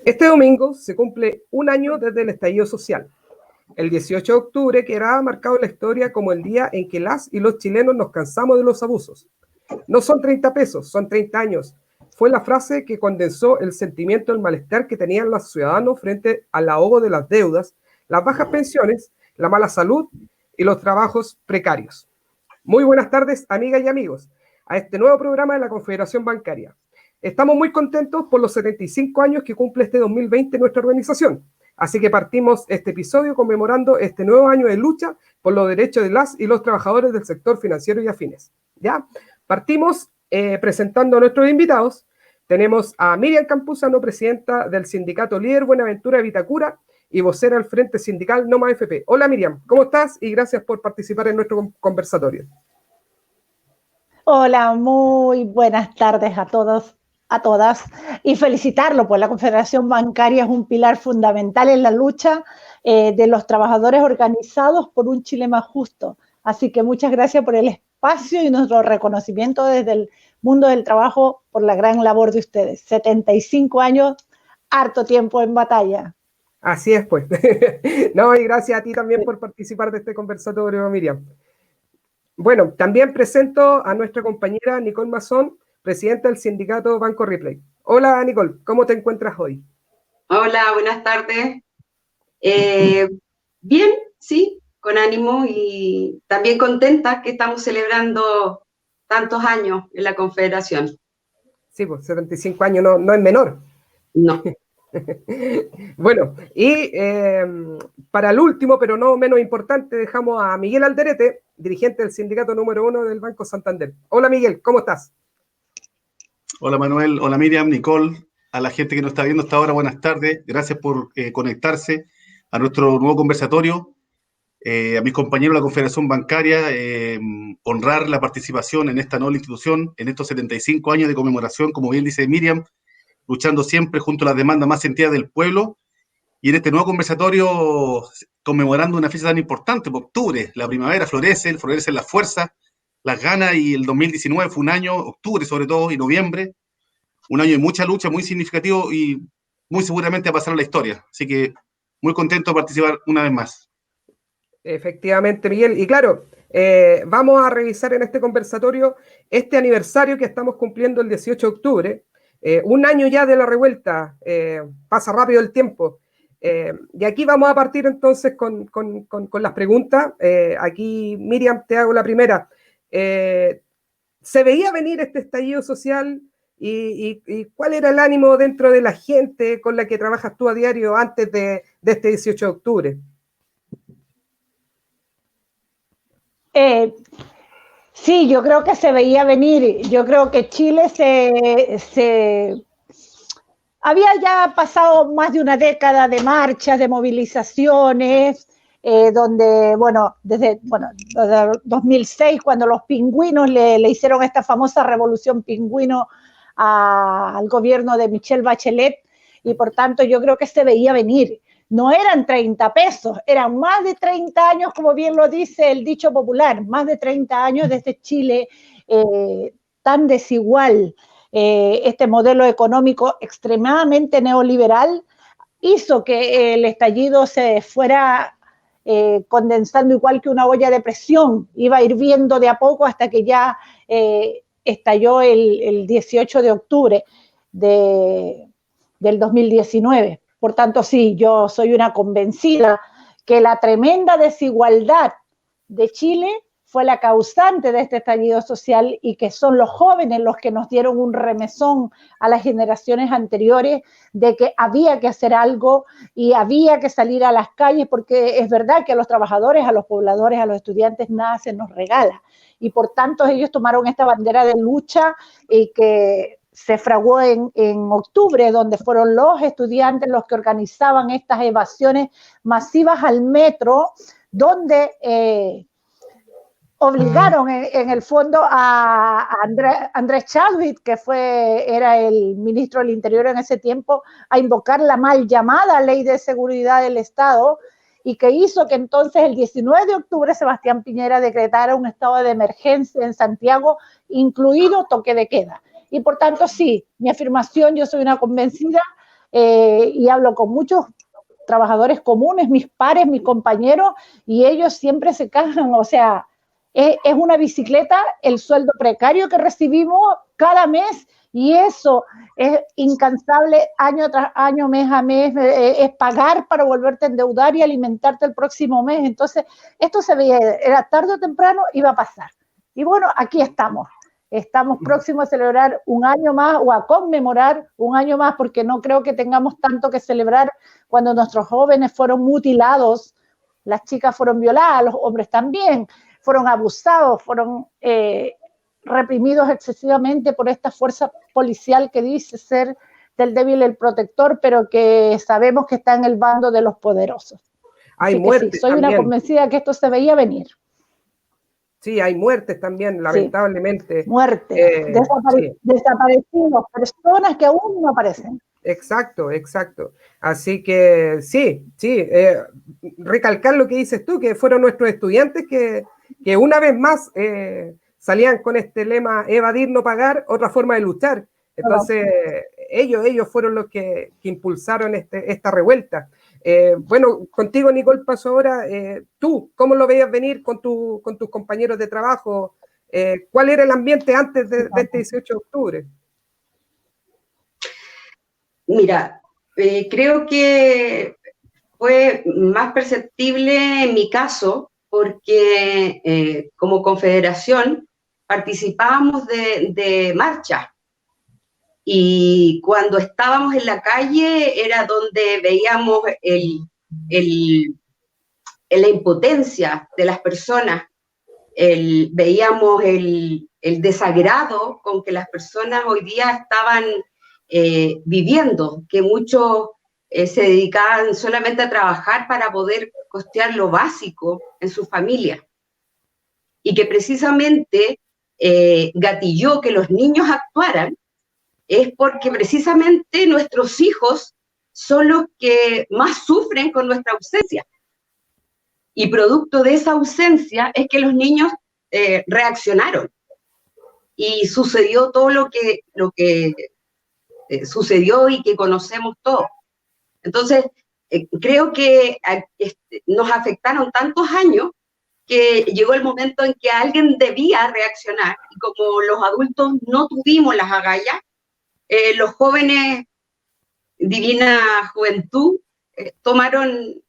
Este domingo se cumple un año desde el estallido social. El 18 de octubre quedará marcado en la historia como el día en que las y los chilenos nos cansamos de los abusos. No son 30 pesos, son 30 años. Fue la frase que condensó el sentimiento del malestar que tenían los ciudadanos frente al ahogo de las deudas, las bajas pensiones, la mala salud y los trabajos precarios. Muy buenas tardes, amigas y amigos, a este nuevo programa de la Confederación Bancaria. Estamos muy contentos por los 75 años que cumple este 2020 nuestra organización. Así que partimos este episodio conmemorando este nuevo año de lucha por los derechos de las y los trabajadores del sector financiero y afines. ¿Ya? Partimos presentando a nuestros invitados. Tenemos a Miriam Campuzano, presidenta del sindicato líder Buenaventura de Vitacura y vocera del Frente Sindical No Más FP. Hola Miriam, ¿cómo estás? Y gracias por participar en nuestro conversatorio. Hola, muy buenas tardes a todos, a todas, y felicitarlo, pues la Confederación Bancaria es un pilar fundamental en la lucha de los trabajadores organizados por un Chile más justo. Así que muchas gracias por el espacio y nuestro reconocimiento desde el mundo del trabajo por la gran labor de ustedes. 75 años, harto tiempo en batalla. Así es, pues. No, y gracias a ti también por participar de este conversatorio, Miriam. Bueno, también presento a nuestra compañera Nicole Mazón, presidenta del sindicato Banco Ripley. Hola, Nicole, ¿cómo te encuentras hoy? Hola, buenas tardes. Bien, sí, con ánimo y también contenta que estamos celebrando tantos años en la Confederación. Sí, pues 75 años no es menor. No. Bueno, y para el último, pero no menos importante, dejamos a Miguel Alderete, dirigente del sindicato número 1 del Banco Santander. Hola Miguel, ¿cómo estás? Hola Manuel, hola Miriam, Nicole, a la gente que nos está viendo hasta ahora, buenas tardes, gracias por conectarse a nuestro nuevo conversatorio, a mis compañeros de la Confederación Bancaria, honrar la participación en esta noble institución, en estos 75 años de conmemoración, como bien dice Miriam, luchando siempre junto a las demandas más sentidas del pueblo, y en este nuevo conversatorio conmemorando una fecha tan importante, por octubre, la primavera florecen las fuerzas, las ganas, y el 2019 fue un año, octubre sobre todo, y noviembre, un año de mucha lucha, muy significativo y muy seguramente va a pasar a la historia. Así que muy contento de participar una vez más. Efectivamente, Miguel. Y claro, vamos a revisar en este conversatorio este aniversario que estamos cumpliendo el 18 de octubre, un año ya de la revuelta, pasa rápido el tiempo. Y aquí vamos a partir entonces con las preguntas. Aquí, Miriam, te hago la primera. ¿Se veía venir este estallido social y cuál era el ánimo dentro de la gente con la que trabajas tú a diario antes de este 18 de octubre? Sí, yo creo que se veía venir. Yo creo que Chile había ya pasado más de una década de marchas, de movilizaciones, donde, desde 2006, cuando los pingüinos le hicieron esta famosa revolución pingüino al gobierno de Michelle Bachelet, y por tanto yo creo que se veía venir. No eran 30 pesos, eran más de 30 años, como bien lo dice el dicho popular, más de 30 años de este Chile tan desigual. Este modelo económico extremadamente neoliberal hizo que el estallido se fuera condensando igual que una olla de presión, iba hirviendo de a poco hasta que ya estalló el 18 de octubre del 2019. Por tanto, sí, yo soy una convencida que la tremenda desigualdad de Chile fue la causante de este estallido social y que son los jóvenes los que nos dieron un remesón a las generaciones anteriores de que había que hacer algo y había que salir a las calles, porque es verdad que a los trabajadores, a los pobladores, a los estudiantes nada se nos regala. Y por tanto ellos tomaron esta bandera de lucha y que se fraguó en octubre, donde fueron los estudiantes los que organizaban estas evasiones masivas al metro, donde obligaron en el fondo a Andrés Chadwick, que era el ministro del Interior en ese tiempo, a invocar la mal llamada Ley de Seguridad del Estado, y que hizo que entonces el 19 de octubre Sebastián Piñera decretara un estado de emergencia en Santiago, incluido toque de queda. Y por tanto, sí, mi afirmación, yo soy una convencida y hablo con muchos trabajadores comunes, mis pares, mis compañeros, y ellos siempre se quejan, o sea, es una bicicleta el sueldo precario que recibimos cada mes, y eso es incansable año tras año, mes a mes, es pagar para volverte a endeudar y alimentarte el próximo mes. Entonces, esto se veía, era tarde o temprano, iba a pasar. Y bueno, aquí estamos. Estamos próximos a celebrar un año más o a conmemorar un año más, porque no creo que tengamos tanto que celebrar cuando nuestros jóvenes fueron mutilados, las chicas fueron violadas, los hombres también, fueron abusados, fueron reprimidos excesivamente por esta fuerza policial que dice ser del débil el protector, pero que sabemos que está en el bando de los poderosos. Hay muertes sí, soy también. una convencida que esto se veía venir. Sí, hay muertes también, lamentablemente. Sí, muertes, desaparecidos, personas que aún no aparecen. Exacto. Así que sí, recalcar lo que dices tú, que fueron nuestros estudiantes que una vez más salían con este lema, evadir, no pagar, otra forma de luchar. Entonces, ellos fueron los que impulsaron esta revuelta. Bueno, contigo, Nicole, paso ahora. ¿Tú cómo lo veías venir con tus compañeros de trabajo? ¿Cuál era el ambiente antes de este 18 de octubre? Mira, creo que fue más perceptible en mi caso porque como confederación participábamos de marchas y cuando estábamos en la calle era donde veíamos la impotencia de las personas, veíamos el desagrado con que las personas hoy día estaban viviendo, que muchos se dedicaban solamente a trabajar para poder costear lo básico en su familia. Y que precisamente gatilló que los niños actuaran, es porque precisamente nuestros hijos son los que más sufren con nuestra ausencia. Y producto de esa ausencia es que los niños reaccionaron. Y sucedió todo lo que sucedió y que conocemos todos. Entonces, creo que nos afectaron tantos años que llegó el momento en que alguien debía reaccionar, y como los adultos no tuvimos las agallas, los jóvenes, divina juventud, tomaron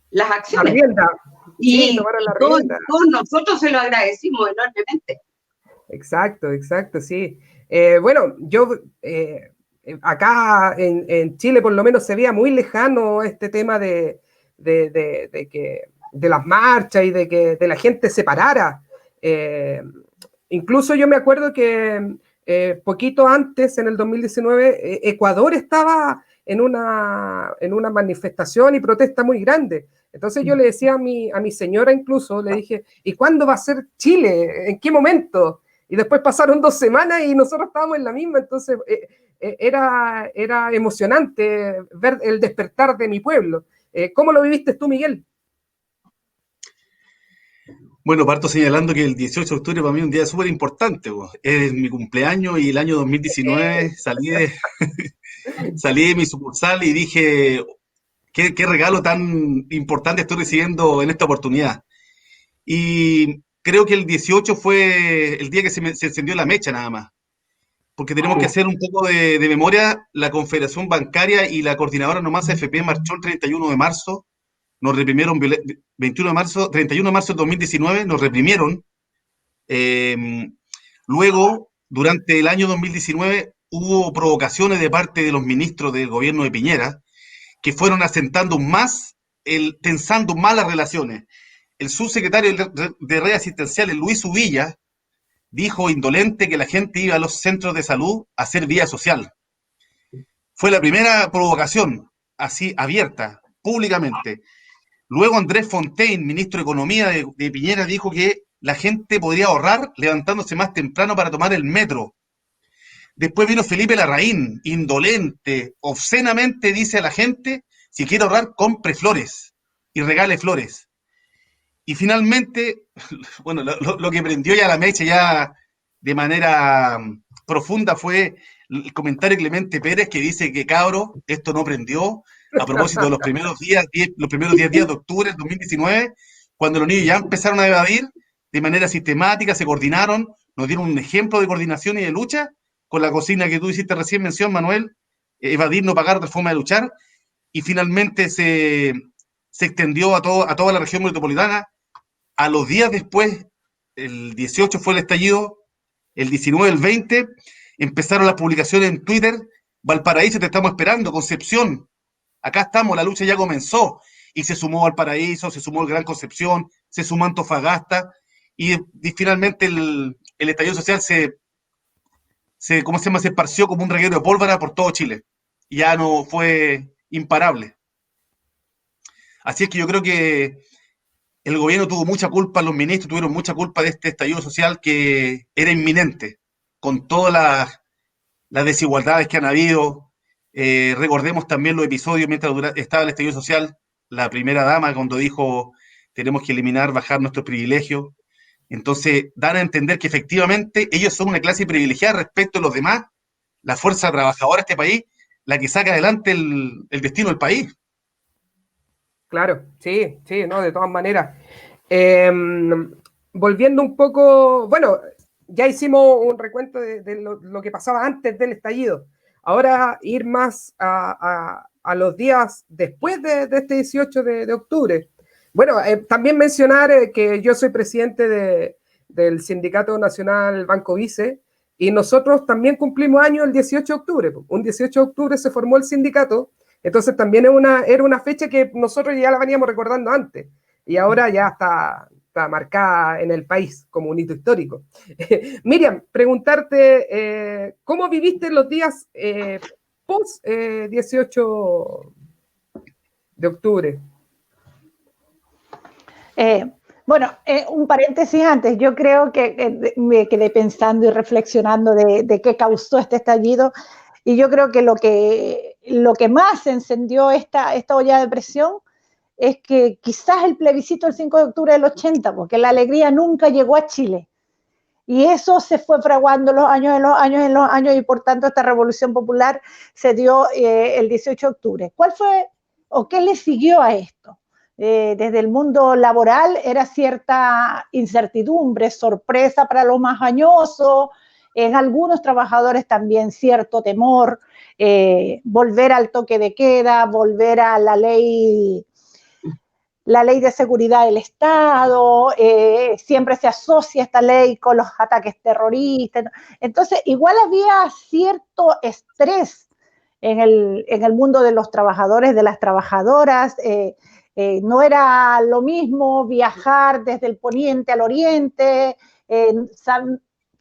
las acciones. La rienda. Y sí, tomaron la todos rienda. nosotros se lo agradecimos enormemente. Exacto, sí. Bueno, yo acá en Chile por lo menos se veía muy lejano este tema de las marchas y de la gente se parara. Incluso yo me acuerdo que poquito antes, en el 2019, Ecuador estaba en una manifestación y protesta muy grande. Entonces yo le decía a mi señora incluso, le dije, ¿y cuándo va a ser Chile? ¿En qué momento? Y después pasaron 2 semanas y nosotros estábamos en la misma, entonces era emocionante ver el despertar de mi pueblo. ¿Cómo lo viviste tú, Miguel? Bueno, parto señalando que el 18 de octubre para mí es un día súper importante. Es mi cumpleaños y el año 2019 salí de mi sucursal y dije, qué regalo tan importante estoy recibiendo en esta oportunidad. Y creo que el 18 fue el día que se encendió la mecha nada más, porque tenemos que hacer un poco de memoria. La Confederación Bancaria y la Coordinadora Nomás AFP marchó el 31 de marzo, nos reprimieron, 31 de marzo de 2019, nos reprimieron. Luego, durante el año 2019, hubo provocaciones de parte de los ministros del gobierno de Piñera, que fueron asentando más, tensando más las relaciones. El subsecretario de Redes Asistenciales, Luis Uvilla, dijo indolente que la gente iba a los centros de salud a hacer vía social. Fue la primera provocación, así abierta, públicamente. Luego Andrés Fontaine, ministro de Economía de Piñera, dijo que la gente podría ahorrar levantándose más temprano para tomar el metro. Después vino Felipe Larraín, indolente, obscenamente dice a la gente, si quiere ahorrar, compre flores y regale flores. Y finalmente, bueno, lo que prendió ya la mecha ya de manera profunda fue el comentario de Clemente Pérez que dice que cabro, esto no prendió, a propósito de los primeros 10 días de octubre del 2019, cuando los niños ya empezaron a evadir de manera sistemática, se coordinaron, nos dieron un ejemplo de coordinación y de lucha con la consigna que tú hiciste recién mención, Manuel, evadir, no pagar, otra forma de luchar, y finalmente se extendió a toda la región metropolitana. A los días después, el 18 fue el estallido, el 19, el 20, empezaron las publicaciones en Twitter, Valparaíso, te estamos esperando, Concepción, acá estamos, la lucha ya comenzó, y se sumó Valparaíso, se sumó el Gran Concepción, se sumó Antofagasta, y finalmente el estallido social ¿cómo se llama? Se esparció como un reguero de pólvora por todo Chile. Ya no fue imparable. Así es que yo creo que el gobierno tuvo mucha culpa, los ministros tuvieron mucha culpa de este estallido social que era inminente, con todas las desigualdades que han habido. Recordemos también los episodios mientras estaba el estallido social, la primera dama cuando dijo tenemos que eliminar, bajar nuestros privilegios. Entonces, dan a entender que efectivamente ellos son una clase privilegiada respecto a los demás, la fuerza trabajadora de este país, la que saca adelante el destino del país. Claro, sí, no, de todas maneras. Volviendo un poco, bueno, ya hicimos un recuento de lo que pasaba antes del estallido. Ahora ir más a los días después de este 18 de octubre. Bueno, también mencionar que yo soy presidente del Sindicato Nacional Banco Vice y nosotros también cumplimos años el 18 de octubre. Un 18 de octubre se formó el sindicato, entonces también era una fecha que nosotros ya la veníamos recordando antes y ahora ya está marcada en el país como un hito histórico. Miriam, preguntarte, ¿cómo viviste los días post 18 de octubre? Bueno, un paréntesis antes, yo creo que me quedé pensando y reflexionando de qué causó este estallido y yo creo que lo que más encendió esta olla de presión es que quizás el plebiscito del 5 de octubre del 80, porque la alegría nunca llegó a Chile. Y eso se fue fraguando los años y por tanto esta revolución popular se dio el 18 de octubre. ¿Cuál fue o qué le siguió a esto? Desde el mundo laboral era cierta incertidumbre, sorpresa para los más añosos, en algunos trabajadores también cierto temor, volver al toque de queda, volver a la ley de seguridad del Estado, siempre se asocia esta ley con los ataques terroristas. Entonces, igual había cierto estrés en el mundo de los trabajadores, de las trabajadoras. No era lo mismo viajar desde el poniente al oriente,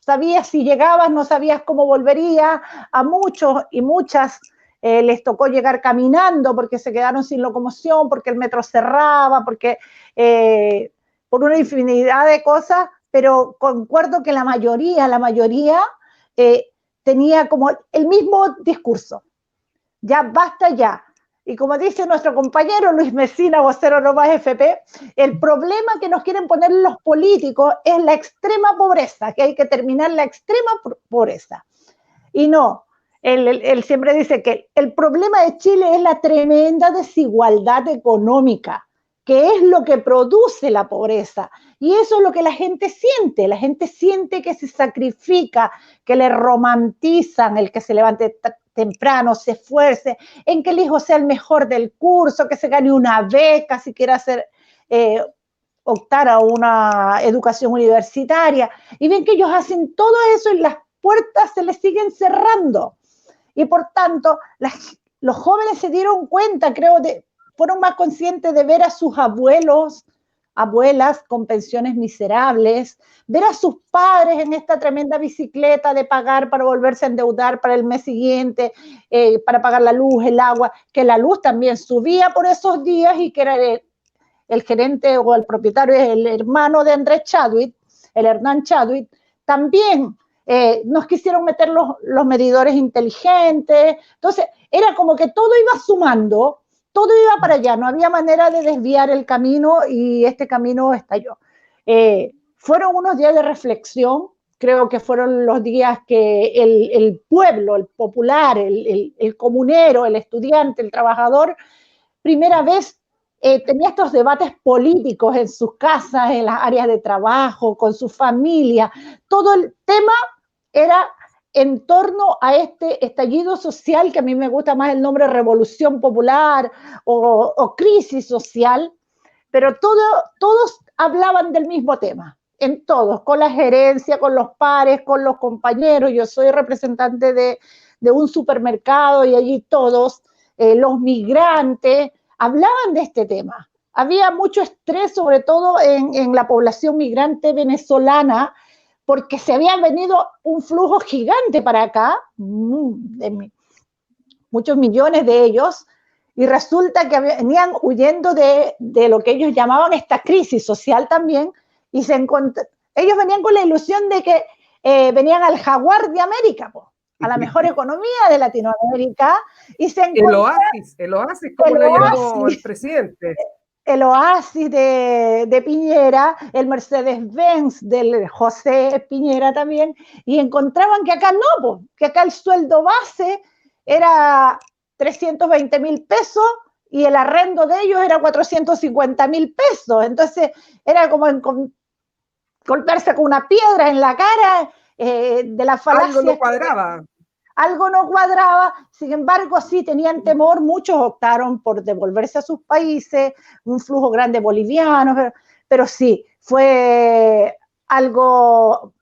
sabías si llegabas, no sabías cómo volverías. A muchos y muchas les tocó llegar caminando porque se quedaron sin locomoción, porque el metro cerraba, porque por una infinidad de cosas, pero concuerdo que la mayoría tenía como el mismo discurso. Ya basta ya. Y como dice nuestro compañero Luis Mesina, vocero No Más FP, el problema que nos quieren poner los políticos es la extrema pobreza, que hay que terminar la extrema pobreza. Y no, él siempre dice que el problema de Chile es la tremenda desigualdad económica, que es lo que produce la pobreza. Y eso es lo que la gente siente que se sacrifica, que le romantizan el que se levante temprano, se esfuerce, en que el hijo sea el mejor del curso, que se gane una beca, si quiere optar a una educación universitaria. Y ven que ellos hacen todo eso y las puertas se les siguen cerrando. Y por tanto, los jóvenes se dieron cuenta, creo, fueron más conscientes de ver a sus abuelas con pensiones miserables, ver a sus padres en esta tremenda bicicleta de pagar para volverse a endeudar para el mes siguiente, para pagar la luz, el agua, que la luz también subía por esos días y que era el gerente o el propietario, el hermano de Andrés Chadwick, el Hernán Chadwick, también nos quisieron meter los medidores inteligentes. Entonces, era como que todo iba sumando, todo iba para allá, no había manera de desviar el camino y este camino estalló. Fueron unos días de reflexión, creo que fueron los días que el pueblo, el popular, el comunero, el estudiante, el trabajador, primera vez tenía estos debates políticos en sus casas, en las áreas de trabajo, con su familia. Todo el tema era en torno a este estallido social, que a mí me gusta más el nombre revolución popular o crisis social, pero todos hablaban del mismo tema, en todos, con la gerencia, con los pares, con los compañeros. Yo soy representante de un supermercado y allí todos, los migrantes, hablaban de este tema. Había mucho estrés, sobre todo en la población migrante venezolana, porque se había venido un flujo gigante para acá, muchos millones de ellos, y resulta que venían huyendo de lo que ellos llamaban esta crisis social también, y ellos venían con la ilusión de que venían al jaguar de América, a la mejor economía de Latinoamérica, y se encontraron el oasis, como le llamó el presidente. El oasis de Piñera, el Mercedes-Benz del José Piñera también, y encontraban que acá no, que acá el sueldo base era 320,000 pesos y el arrendo de ellos era 450,000 pesos. Entonces era como golpearse con una piedra en la cara de la falacia. Algo no cuadraba. Algo no cuadraba, sin embargo, sí tenían temor, muchos optaron por devolverse a sus países, un flujo grande boliviano, pero sí, fue algo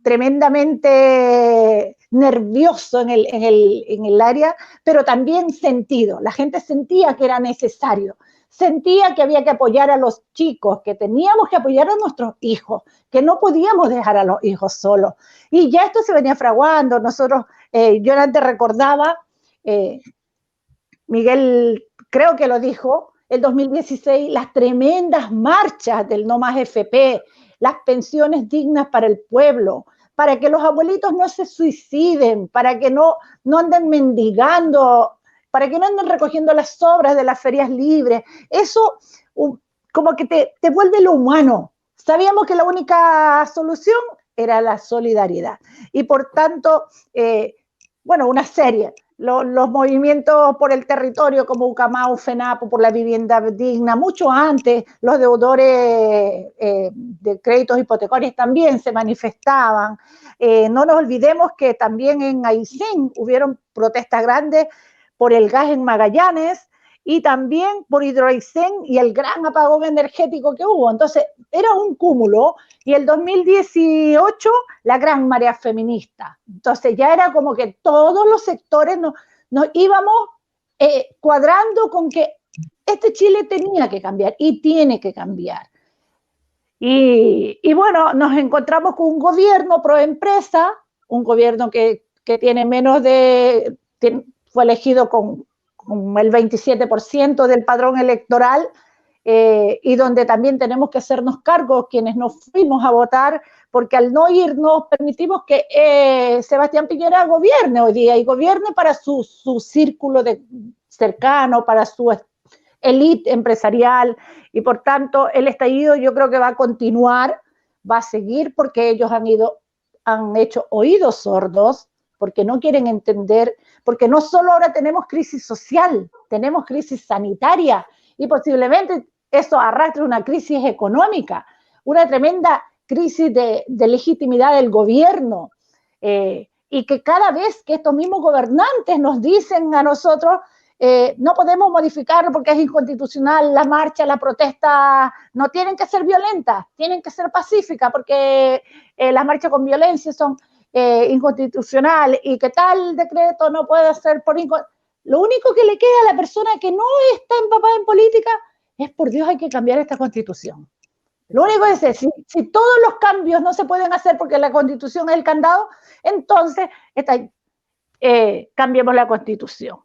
tremendamente nervioso en el área, pero también sentido. La gente sentía que era necesario, sentía que había que apoyar a los chicos, que teníamos que apoyar a nuestros hijos, que no podíamos dejar a los hijos solos. Y ya esto se venía fraguando. Nosotros, yo antes recordaba, Miguel creo que lo dijo, el 2016, las tremendas marchas del No Más FP, las pensiones dignas para el pueblo, para que los abuelitos no se suiciden, para que no anden mendigando, para que no anden recogiendo las sobras de las ferias libres. Eso como que te vuelve lo humano. Sabíamos que la única solución era la solidaridad. Y por tanto, una serie, los movimientos por el territorio como Ucamau, FENAPO, por la vivienda digna, mucho antes, los deudores de créditos hipotecarios también se manifestaban. No nos olvidemos que también en Aysén hubieron protestas grandes por el gas en Magallanes y también por Hidroaysén y el gran apagón energético que hubo. Entonces, era un cúmulo, y el 2018 la gran marea feminista. Entonces, ya era como que todos los sectores nos íbamos cuadrando con que este Chile tenía que cambiar y tiene que cambiar. Y bueno, nos encontramos con un gobierno pro empresa, un gobierno que tiene menos de... fue elegido con el 27% del padrón electoral, y donde también tenemos que hacernos cargo quienes nos fuimos a votar, porque al no irnos permitimos que Sebastián Piñera gobierne hoy día, y gobierne para su círculo cercano, para su élite empresarial, y por tanto el estallido yo creo que va a continuar, va a seguir, porque ellos han hecho oídos sordos, porque no quieren entender, porque no solo ahora tenemos crisis social, tenemos crisis sanitaria, y posiblemente eso arrastre una crisis económica, una tremenda crisis de legitimidad del gobierno, y que cada vez que estos mismos gobernantes nos dicen a nosotros, no podemos modificarlo porque es inconstitucional, la marcha, la protesta no tienen que ser violentas, tienen que ser pacíficas, porque las marchas con violencia son inconstitucional, y que tal decreto no puede ser por lo único que le queda a la persona que no está empapada en política es: por Dios, hay que cambiar esta constitución. Lo único es decir, si todos los cambios no se pueden hacer porque la constitución es el candado, entonces cambiemos la constitución.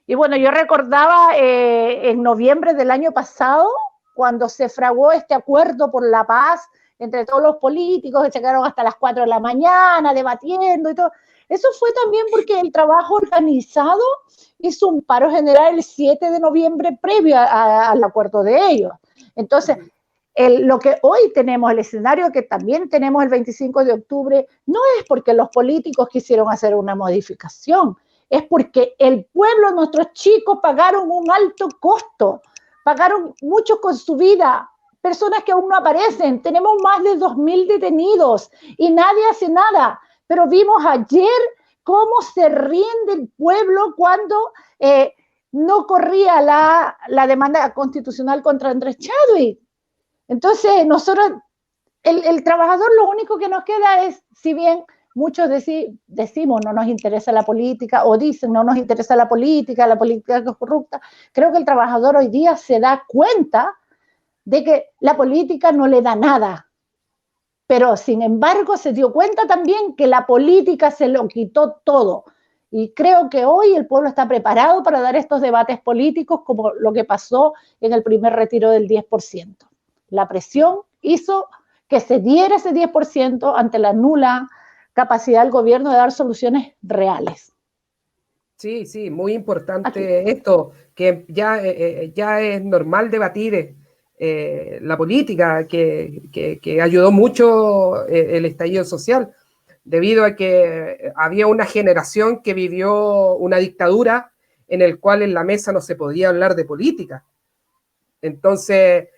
Y bueno, yo recordaba en noviembre del año pasado, cuando se fraguó este acuerdo por la paz entre todos los políticos, que se quedaron hasta las 4 de la mañana debatiendo y todo. Eso fue también porque el trabajo organizado hizo un paro general el 7 de noviembre previo al acuerdo de ellos. Entonces, lo que hoy tenemos, el escenario que también tenemos el 25 de octubre, no es porque los políticos quisieron hacer una modificación, es porque el pueblo, nuestros chicos pagaron un alto costo, pagaron mucho con su vida, personas que aún no aparecen, tenemos más de 2.000 detenidos y nadie hace nada, pero vimos ayer cómo se rinde el pueblo cuando no corría la demanda constitucional contra Andrés Chadwick. Entonces, nosotros, el trabajador, lo único que nos queda es, si bien muchos decimos no nos interesa la política, o dicen no nos interesa la política es corrupta, creo que el trabajador hoy día se da cuenta de que la política no le da nada, pero sin embargo se dio cuenta también que la política se lo quitó todo. Y creo que hoy el pueblo está preparado para dar estos debates políticos como lo que pasó en el primer retiro del 10%. La presión hizo que se diera ese 10% ante la nula capacidad del gobierno de dar soluciones reales. Sí, sí, muy importante esto, que ya es normal debatir la política, que ayudó mucho el estallido social, debido a que había una generación que vivió una dictadura en el cual en la mesa no se podía hablar de política. Entonces,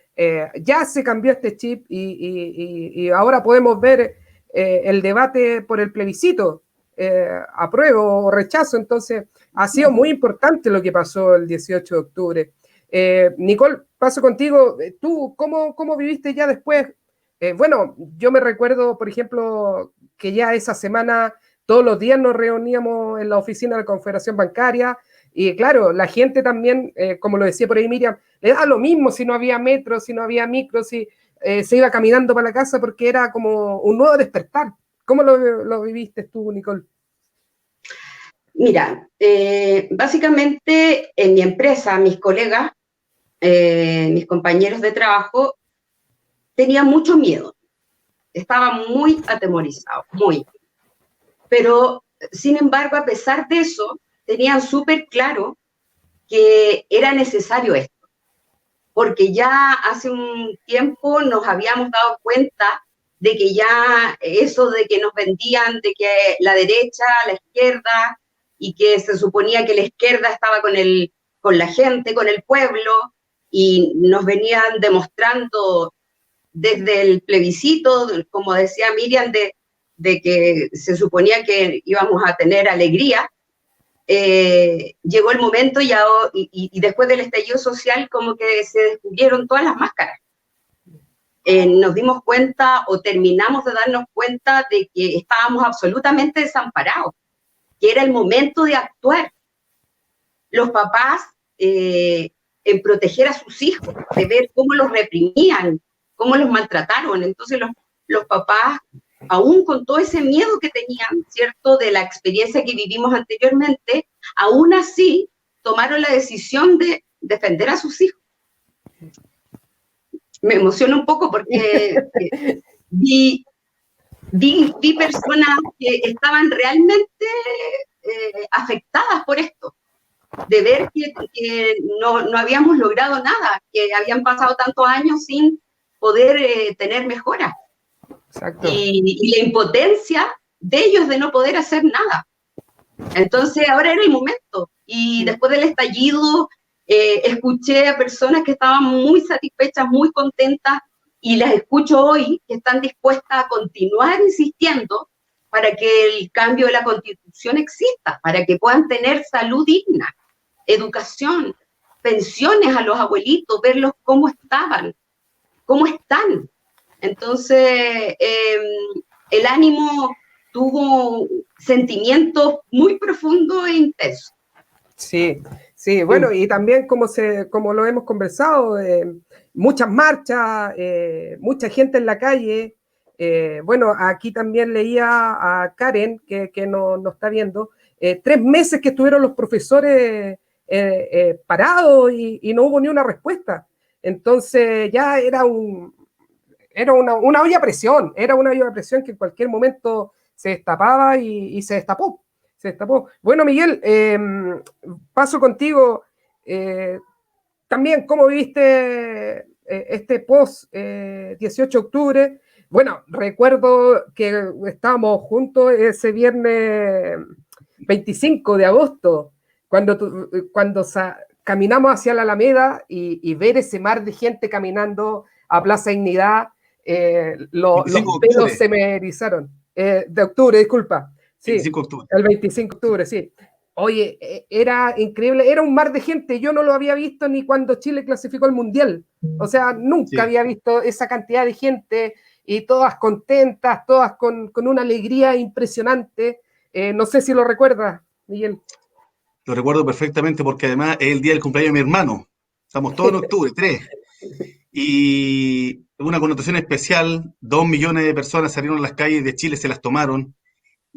ya se cambió este chip y ahora podemos ver el debate por el plebiscito, apruebo o rechazo. Entonces, ha sido muy importante lo que pasó el 18 de octubre. Nicole, paso contigo. ¿Tú cómo viviste ya después? Bueno, yo me recuerdo, por ejemplo, que ya esa semana todos los días nos reuníamos en la oficina de la Confederación Bancaria y claro, la gente también, como lo decía por ahí Miriam, le da lo mismo si no había metro, si no había micro, si se iba caminando para la casa porque era como un nuevo despertar. ¿Cómo lo viviste tú, Nicole? Mira, básicamente en mi empresa, mis colegas, mis compañeros de trabajo, tenían mucho miedo, estaban muy atemorizados, muy. Pero, sin embargo, a pesar de eso, tenían súper claro que era necesario esto, porque ya hace un tiempo nos habíamos dado cuenta de que ya eso de que nos vendían, de que la derecha, la izquierda, y que se suponía que la izquierda estaba con la gente, con el pueblo, y nos venían demostrando desde el plebiscito, como decía Miriam, de que se suponía que íbamos a tener alegría, llegó el momento y después del estallido social como que se descubrieron todas las máscaras. Nos dimos cuenta o terminamos de darnos cuenta de que estábamos absolutamente desamparados, que era el momento de actuar. Los papás en proteger a sus hijos, de ver cómo los reprimían, cómo los maltrataron. Entonces los papás, aún con todo ese miedo que tenían, ¿cierto?, de la experiencia que vivimos anteriormente, aún así tomaron la decisión de defender a sus hijos. Me emociona un poco porque vi personas que estaban realmente afectadas por esto, de ver que no habíamos logrado nada, que habían pasado tantos años sin poder tener mejoras. Exacto. Y la impotencia de ellos de no poder hacer nada. Entonces ahora era el momento. Y después del estallido escuché a personas que estaban muy satisfechas, muy contentas, y las escucho hoy que están dispuestas a continuar insistiendo para que el cambio de la Constitución exista, para que puedan tener salud digna, educación, pensiones a los abuelitos, verlos cómo estaban, cómo están. Entonces, el ánimo tuvo sentimientos muy profundos e intensos. Sí, sí, bueno, y también como lo hemos conversado, muchas marchas, mucha gente en la calle. Bueno, aquí también leía a Karen, que no está viendo, 3 meses que estuvieron los profesores parados y no hubo ni una respuesta. Entonces ya era una olla a presión, era una olla a presión que en cualquier momento se destapaba y se destapó. Se destapó. Bueno, Miguel, paso contigo. También, ¿cómo viviste este post 18 de octubre, bueno, recuerdo que estábamos juntos ese viernes 25 de agosto, cuando caminamos hacia la Alameda y ver ese mar de gente caminando a Plaza Dignidad, los pelos se me erizaron. De octubre, disculpa. Sí, 25 de octubre. El 25 de octubre, sí. Oye, era increíble, era un mar de gente, yo no lo había visto ni cuando Chile clasificó al Mundial, o sea, nunca había visto esa cantidad de gente y todas contentas, todas con una alegría impresionante. No sé si lo recuerdas, Miguel. Lo recuerdo perfectamente porque además es el día del cumpleaños de mi hermano, estamos todos en octubre, 3, y una connotación especial, 2 millones de personas salieron a las calles de Chile, se las tomaron.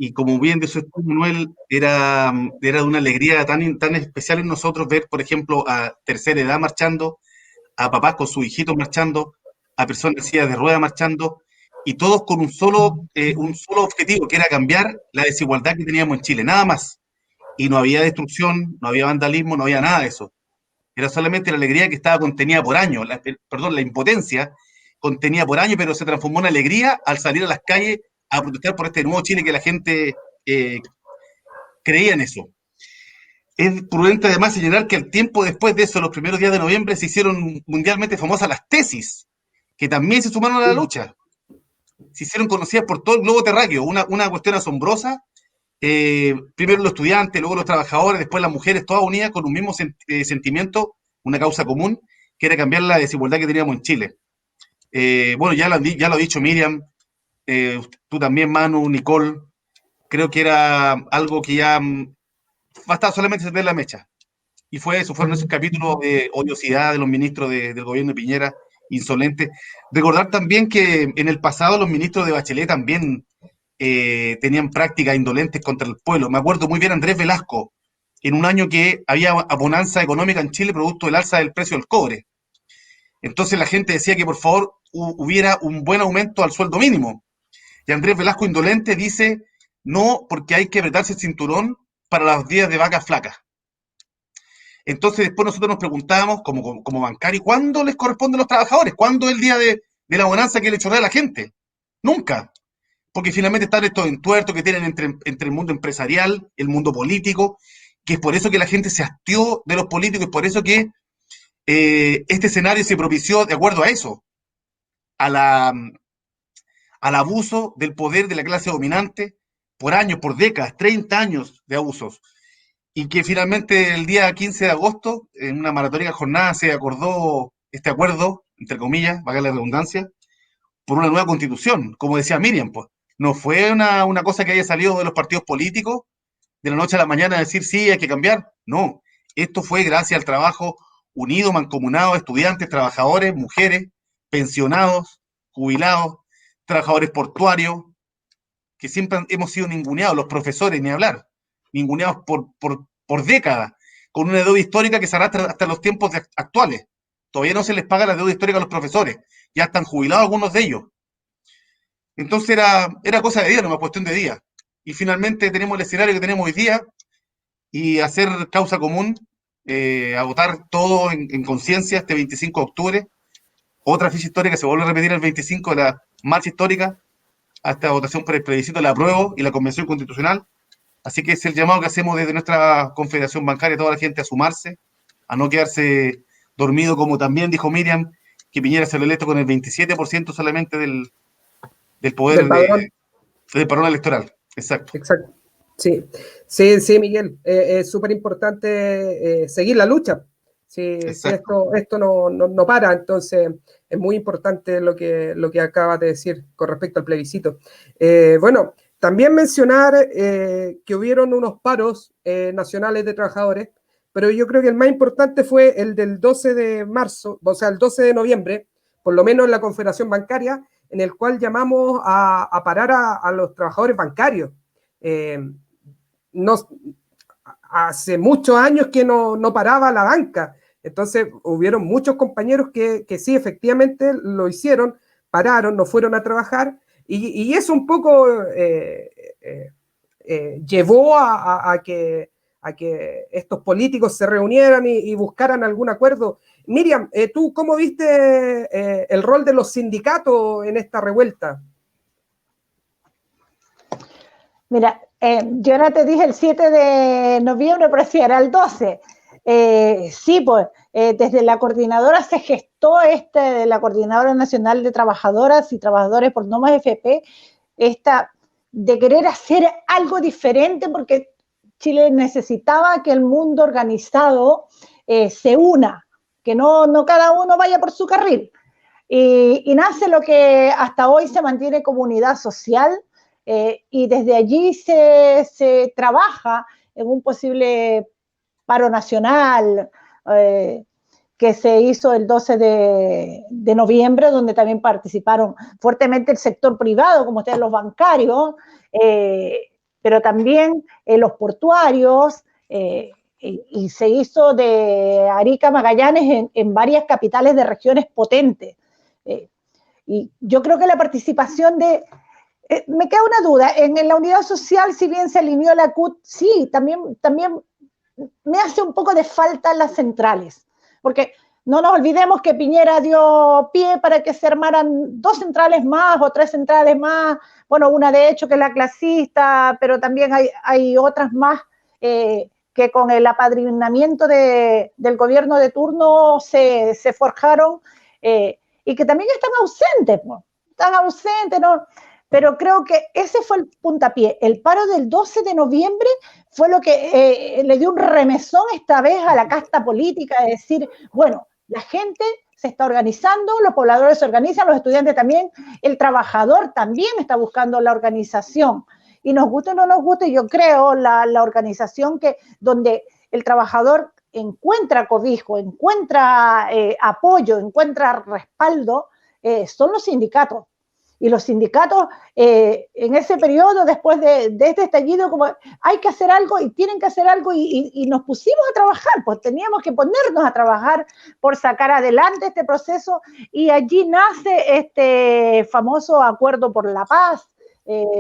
Y como bien dice Manuel, era de una alegría tan especial en nosotros ver, por ejemplo, a tercera edad marchando, a papás con sus hijitos marchando, a personas en sillas de ruedas marchando, y todos con un solo objetivo, que era cambiar la desigualdad que teníamos en Chile, nada más. Y no había destrucción, no había vandalismo, no había nada de eso. Era solamente la alegría que estaba contenida por años, la impotencia contenida por años, pero se transformó en alegría al salir a las calles a protestar por este nuevo Chile que la gente creía en eso. Es prudente además señalar que al tiempo después de eso, los primeros días de noviembre, se hicieron mundialmente famosas las tesis, que también se sumaron a la lucha. Se hicieron conocidas por todo el globo terráqueo, una cuestión asombrosa. Primero los estudiantes, luego los trabajadores, después las mujeres, todas unidas con un mismo sentimiento, una causa común, que era cambiar la desigualdad que teníamos en Chile. Bueno, ya lo ha dicho Miriam, tú también, Manu, Nicole, creo que era algo que ya bastaba solamente encender la mecha. Y fueron esos capítulos de odiosidad de los ministros del gobierno de Piñera, insolentes. Recordar también que en el pasado los ministros de Bachelet también tenían prácticas indolentes contra el pueblo. Me acuerdo muy bien Andrés Velasco, en un año que había bonanza económica en Chile producto del alza del precio del cobre. Entonces la gente decía que por favor hubiera un buen aumento al sueldo mínimo. Y Andrés Velasco indolente dice, no, porque hay que apretarse el cinturón para los días de vacas flacas. Entonces después nosotros nos preguntábamos, como bancarios, ¿cuándo les corresponde a los trabajadores? ¿Cuándo es el día de la bonanza que le chorrea a la gente? Nunca. Porque finalmente están estos entuertos que tienen entre el mundo empresarial, el mundo político, que es por eso que la gente se hastió de los políticos, es por eso que este escenario se propició de acuerdo a eso, al abuso del poder de la clase dominante por años, por décadas, 30 años de abusos. Y que finalmente el día 15 de agosto, en una maratónica jornada, se acordó este acuerdo, entre comillas, valga la redundancia, por una nueva constitución, como decía Miriam, pues. No fue una cosa que haya salido de los partidos políticos de la noche a la mañana a decir sí, hay que cambiar. No, esto fue gracias al trabajo unido, mancomunado, estudiantes, trabajadores, mujeres, pensionados, jubilados, trabajadores portuarios, que siempre hemos sido ninguneados, los profesores, ni hablar, ninguneados por décadas, con una deuda histórica que se arrastra hasta los tiempos actuales. Todavía no se les paga la deuda histórica a los profesores, ya están jubilados algunos de ellos. Entonces era cosa de día, no más cuestión de día. Y finalmente tenemos el escenario que tenemos hoy día y hacer causa común, agotar todo en conciencia este 25 de octubre. Otra ficha histórica se vuelve a repetir el 25 de la marcha histórica a esta votación por el plebiscito de la apruebo y la convención constitucional. Así que es el llamado que hacemos desde nuestra confederación bancaria a toda la gente a sumarse, a no quedarse dormido, como también dijo Miriam, que Piñera se lo electo con el 27% solamente del poder del padrón electoral. Exacto. Exacto. Sí, Miguel. Es súper importante seguir la lucha. Sí, esto no para, entonces es muy importante lo que acabas de decir con respecto al plebiscito. Bueno, también mencionar que hubieron unos paros nacionales de trabajadores, pero yo creo que el más importante fue el del 12 de marzo, o sea, el 12 de noviembre, por lo menos en la Confederación Bancaria, en el cual llamamos a parar a los trabajadores bancarios. Hace muchos años que no paraba la banca, entonces hubieron muchos compañeros que sí, efectivamente lo hicieron, pararon, no fueron a trabajar, y eso un poco llevó a que estos políticos se reunieran y buscaran algún acuerdo. Miriam, ¿tú cómo viste el rol de los sindicatos en esta revuelta? Mira, yo ahora te dije el 7 de noviembre, pero sí, era el 12. Sí, pues desde la coordinadora se gestó la Coordinadora Nacional de Trabajadoras y Trabajadores por Normas FP, de querer hacer algo diferente porque Chile necesitaba que el mundo organizado se una, que no cada uno vaya por su carril. Y nace lo que hasta hoy se mantiene como unidad social, y desde allí se trabaja en un posible paro nacional que se hizo el 12 de noviembre, donde también participaron fuertemente el sector privado, como ustedes los bancarios, pero también los portuarios, y se hizo de Arica a Magallanes en varias capitales de regiones potentes. Y yo creo que la participación me queda una duda, en la unidad social, si bien se alineó la CUT, sí, también me hace un poco de falta las centrales, porque no nos olvidemos que Piñera dio pie para que se armaran 2 centrales más o 3 centrales más, bueno, una de hecho que es la clasista, pero también hay otras más que con el apadrinamiento del gobierno de turno se forjaron, y que también están ausentes, ¿no? Pero creo que ese fue el puntapié. El paro del 12 de noviembre fue lo que le dio un remesón esta vez a la casta política, de decir, bueno, la gente se está organizando, los pobladores se organizan, los estudiantes también, el trabajador también está buscando la organización. Y nos guste o no nos guste, yo creo, la organización donde el trabajador encuentra cobijo, encuentra apoyo, encuentra respaldo, son los sindicatos. Y los sindicatos en ese periodo, después de este estallido, como hay que hacer algo y tienen que hacer algo, y nos pusimos a trabajar, pues teníamos que ponernos a trabajar por sacar adelante este proceso, y allí nace este famoso Acuerdo por la Paz,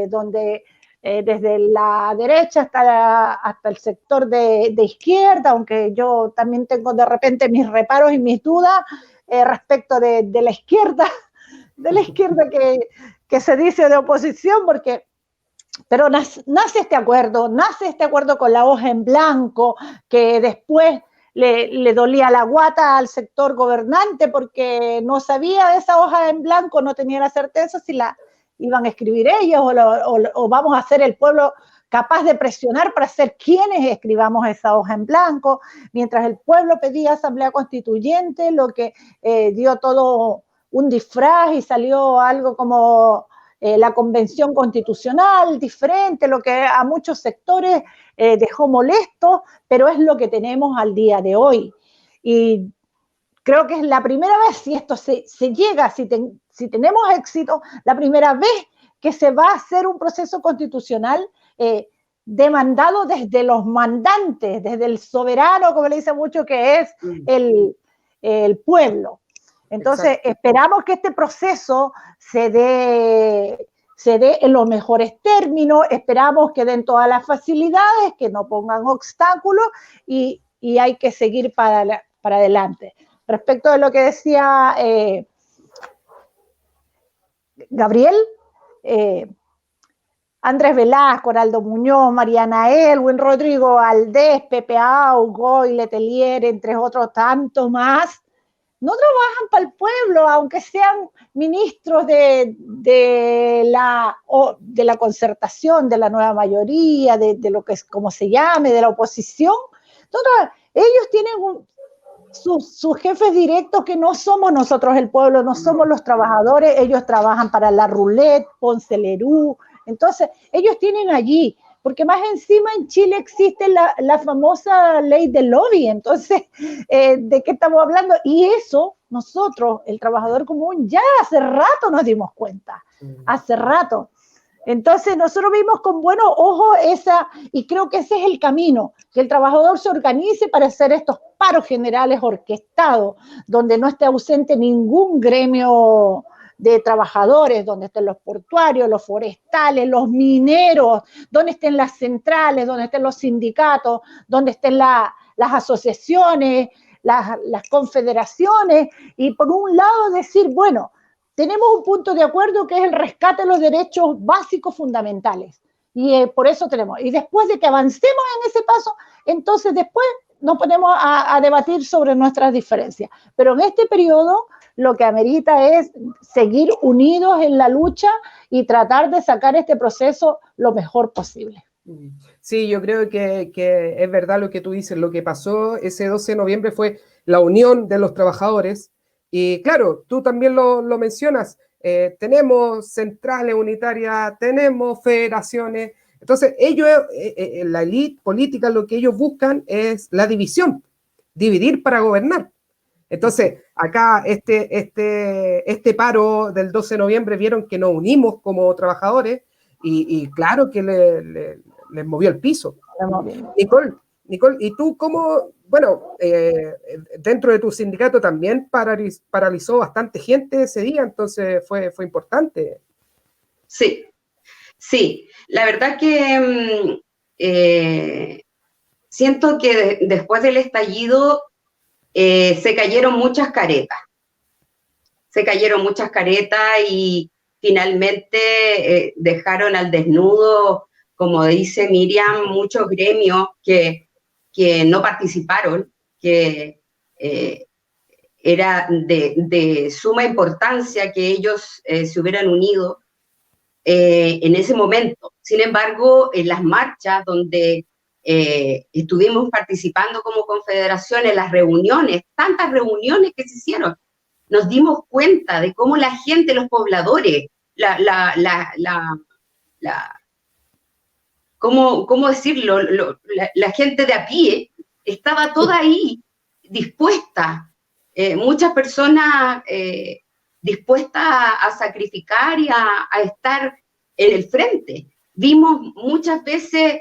donde desde la derecha hasta el sector de izquierda, aunque yo también tengo de repente mis reparos y mis dudas respecto de la izquierda, que se dice de oposición, pero nace este acuerdo con la hoja en blanco, que después le dolía la guata al sector gobernante porque no sabía de esa hoja en blanco, no tenía la certeza si la iban a escribir ellos o vamos a ser el pueblo capaz de presionar para ser quienes escribamos esa hoja en blanco, mientras el pueblo pedía asamblea constituyente, lo que dio todo un disfraz y salió algo como la convención constitucional, diferente, lo que a muchos sectores dejó molesto, pero es lo que tenemos al día de hoy. Y creo que es la primera vez, si esto se llega, si tenemos éxito, la primera vez que se va a hacer un proceso constitucional demandado desde los mandantes, desde el soberano, como le dice mucho, que es el pueblo. Entonces, esperamos que este proceso se dé en los mejores términos, esperamos que den todas las facilidades, que no pongan obstáculos, y hay que seguir para adelante. Respecto de lo que decía Gabriel, Andrés Velasco, Araldo Muñoz, Mariana Elwin, Rodrigo Valdés, Pepe Augo y Letelier, entre otros tantos más, no trabajan para el pueblo, aunque sean ministros de la concertación, de la nueva mayoría, de lo que es como se llame, de la oposición. Entonces, ellos tienen sus jefes directos que no somos nosotros el pueblo, no somos los trabajadores, ellos trabajan para la Roulette, Ponce Lerú. Entonces, ellos tienen allí, porque más encima en Chile existe la famosa ley del lobby. Entonces, ¿de qué estamos hablando? Y eso nosotros, el trabajador común, ya hace rato nos dimos cuenta, hace rato. Entonces, nosotros vimos con buenos ojos y creo que ese es el camino, que el trabajador se organice para hacer estos paros generales orquestados, donde no esté ausente ningún gremio de trabajadores, donde estén los portuarios, los forestales, los mineros, donde estén las centrales, donde estén los sindicatos, donde estén las asociaciones, las confederaciones, y por un lado decir, bueno, tenemos un punto de acuerdo que es el rescate de los derechos básicos fundamentales. Y por eso tenemos. Y después de que avancemos en ese paso, entonces después nos ponemos a debatir sobre nuestras diferencias. Pero en este periodo lo que amerita es seguir unidos en la lucha y tratar de sacar este proceso lo mejor posible. Sí, yo creo que es verdad lo que tú dices. Lo que pasó ese 12 de noviembre fue la unión de los trabajadores. Y claro, tú también lo mencionas. Tenemos centrales unitarias, tenemos federaciones. Entonces, ellos, la élite política, lo que ellos buscan es la división, dividir para gobernar. Entonces, acá este paro del 12 de noviembre vieron que nos unimos como trabajadores y claro que les movió el piso. Nicole, ¿y tú cómo, bueno, dentro de tu sindicato también paralizó bastante gente ese día, entonces fue importante? Sí, sí, la verdad que siento que después del estallido se cayeron muchas caretas. Y finalmente dejaron al desnudo, como dice Miriam, muchos gremios que no participaron, que era de suma importancia que ellos se hubieran unido en ese momento. Sin embargo, en las marchas donde estuvimos participando como confederación, en las reuniones, tantas reuniones que se hicieron, nos dimos cuenta de cómo la gente, los pobladores, ¿cómo decirlo? La gente de a pie estaba toda ahí dispuesta, muchas personas dispuestas a sacrificar y a estar en el frente. Vimos muchas veces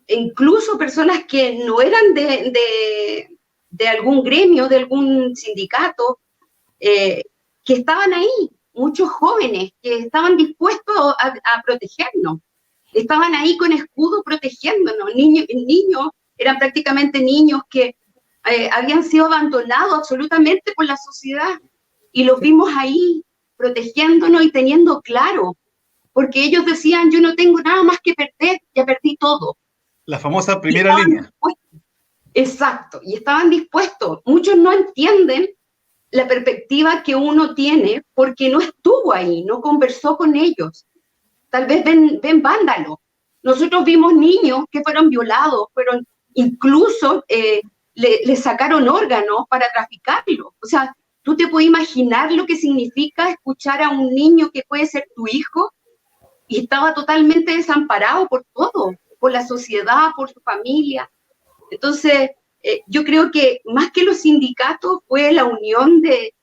incluso personas que no eran de algún gremio, de algún sindicato, que estaban ahí, muchos jóvenes que estaban dispuestos a protegernos. Estaban ahí con escudo protegiéndonos, niños, eran prácticamente niños que habían sido abandonados absolutamente por la sociedad y los vimos ahí protegiéndonos y teniendo claro, porque ellos decían, yo no tengo nada más que perder, ya perdí todo. La famosa primera línea. Exacto, y estaban dispuestos. Muchos no entienden la perspectiva que uno tiene porque no estuvo ahí, no conversó con ellos. Tal vez ven vándalos. Nosotros vimos niños que fueron violados, incluso le sacaron órganos para traficarlos. O sea, ¿tú te puedes imaginar lo que significa escuchar a un niño que puede ser tu hijo y estaba totalmente desamparado por todo, por la sociedad, por su familia? Entonces, yo creo que más que los sindicatos fue la unión de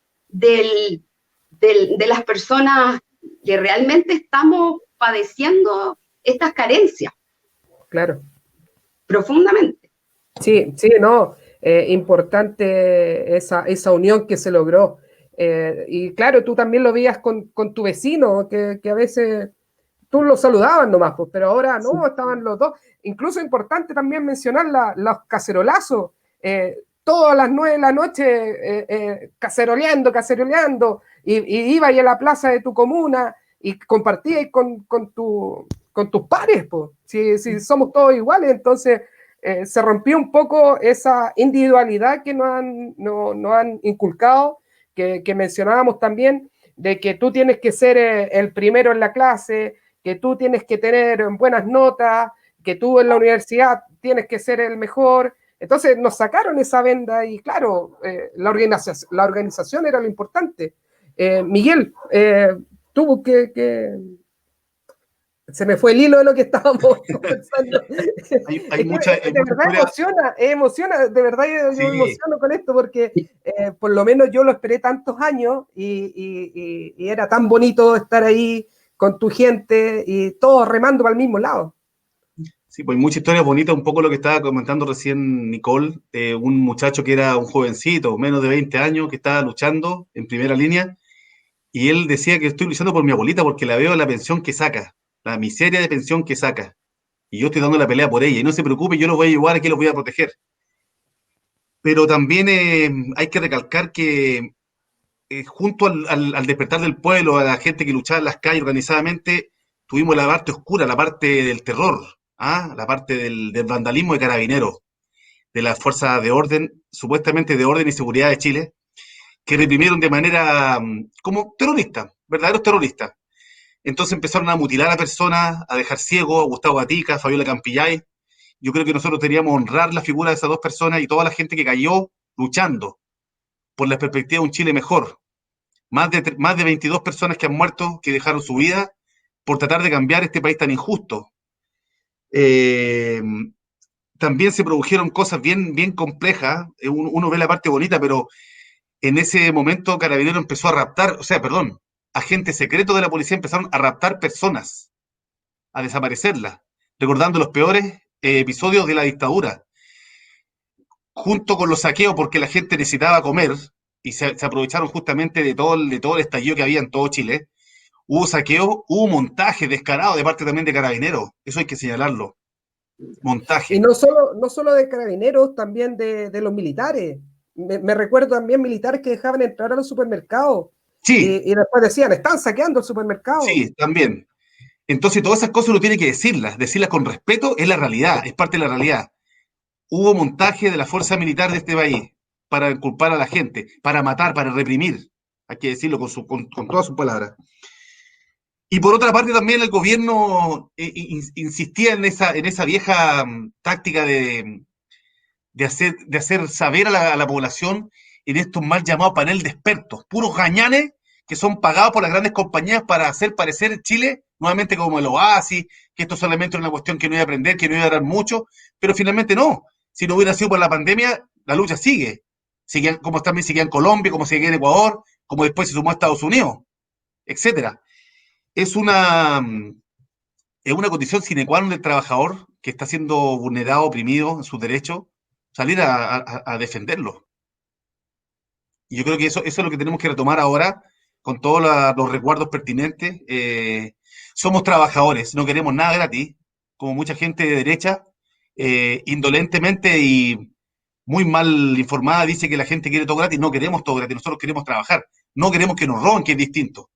las personas que realmente estamos padeciendo estas carencias. Claro. Profundamente. Sí, no, importante esa unión que se logró. Y claro, tú también lo veías con tu vecino, que a veces tú lo saludabas nomás, pues, pero ahora no, sí. Estaban los dos. Incluso importante también mencionar los cacerolazos. Todas las 9 de la noche caceroleando, y ibas a la plaza de tu comuna y compartías con tus pares, pues. Si somos todos iguales, entonces se rompió un poco esa individualidad que nos han inculcado, que mencionábamos también, de que tú tienes que ser el primero en la clase, que tú tienes que tener buenas notas, que tú en la universidad tienes que ser el mejor. Entonces nos sacaron esa venda y claro, la organización era lo importante. Miguel, tuvo que se me fue el hilo de lo que estábamos conversando. De verdad emociona, de verdad yo me emociono con esto porque por lo menos yo lo esperé tantos años y era tan bonito estar ahí con tu gente y todos remando para el mismo lado. Sí, pues mucha historia bonita, un poco lo que estaba comentando recién Nicole, un muchacho que era un jovencito, menos de 20 años, que estaba luchando en primera línea, y él decía que estoy luchando por mi abuelita porque la veo la pensión que saca, la miseria de pensión que saca, y yo estoy dando la pelea por ella, y no se preocupe, yo los voy a ayudar, aquí los voy a proteger. pero también hay que recalcar que junto al despertar del pueblo, a la gente que luchaba en las calles organizadamente, tuvimos la parte oscura, la parte del terror, ¿ah? La parte del vandalismo de carabineros, de las fuerzas de orden, supuestamente de orden y seguridad de Chile, que reprimieron de manera como terrorista, verdaderos terroristas. Entonces empezaron a mutilar a personas, a dejar ciego a Gustavo Gatica, a Fabiola Campillay. Yo creo que nosotros deberíamos honrar la figura de esas dos personas y toda la gente que cayó luchando por la perspectiva de un Chile mejor. Más de 22 personas que han muerto, que dejaron su vida por tratar de cambiar este país tan injusto. Eh, También se produjeron cosas bien, bien complejas. Uno ve la parte bonita, pero en ese momento Carabineros empezó a raptar, o sea, perdón, agentes secretos de la policía empezaron a raptar personas, a desaparecerlas, recordando los peores episodios de la dictadura, junto con los saqueos porque la gente necesitaba comer y se aprovecharon justamente de todo el estallido que había en todo Chile. Hubo saqueo, hubo montaje descarado de parte también de Carabineros, eso hay que señalarlo, Y montaje. no solo de carabineros, también de los militares. Me recuerdo también militares que dejaban entrar a los supermercados Sí, y después decían, están saqueando el supermercado. sí, también. Entonces todas esas cosas uno tiene que decirlas con respeto, es la realidad, es parte de la realidad. Hubo montaje de la fuerza militar de este país para culpar a la gente, para matar, para reprimir, hay que decirlo con todas sus palabras. Y por otra parte también el gobierno insistía en esa vieja táctica de hacer saber a la población en estos mal llamados panel de expertos, puros gañanes que son pagados por las grandes compañías para hacer parecer Chile nuevamente como el oasis, que esto solamente era una cuestión que no iba a aprender, que no iba a dar mucho, pero finalmente no. Si no hubiera sido por la pandemia, la lucha sigue. Como también seguía en Colombia, como seguía en Ecuador, como después se sumó a Estados Unidos, etcétera. Es una, es una condición sine qua non del trabajador que está siendo vulnerado, oprimido en sus derechos, salir a defenderlo. Y yo creo que eso es lo que tenemos que retomar ahora con todos los resguardos pertinentes. Somos trabajadores, no queremos nada gratis, como mucha gente de derecha, indolentemente y muy mal informada dice que la gente quiere todo gratis. No queremos todo gratis, nosotros queremos trabajar. No queremos que nos roben, que es distinto.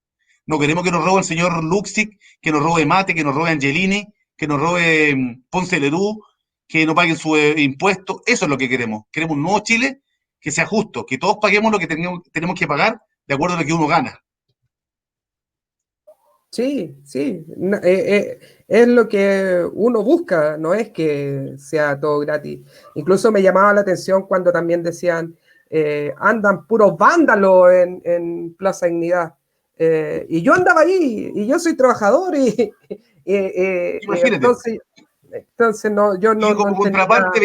No queremos que nos robe el señor Luxic, que nos robe Mate, que nos robe Angelini, que nos robe Ponce Lerú, que no paguen su impuesto. Eso es lo que queremos. Queremos un nuevo Chile que sea justo, que todos paguemos lo que tenemos que pagar de acuerdo a lo que uno gana. Sí, sí, es lo que uno busca, no es que sea todo gratis. Incluso me llamaba la atención cuando también decían, andan puros vándalos en Plaza Dignidad. Y yo andaba ahí, y yo soy trabajador, Imagínate. entonces no, yo Y no como entendía. contraparte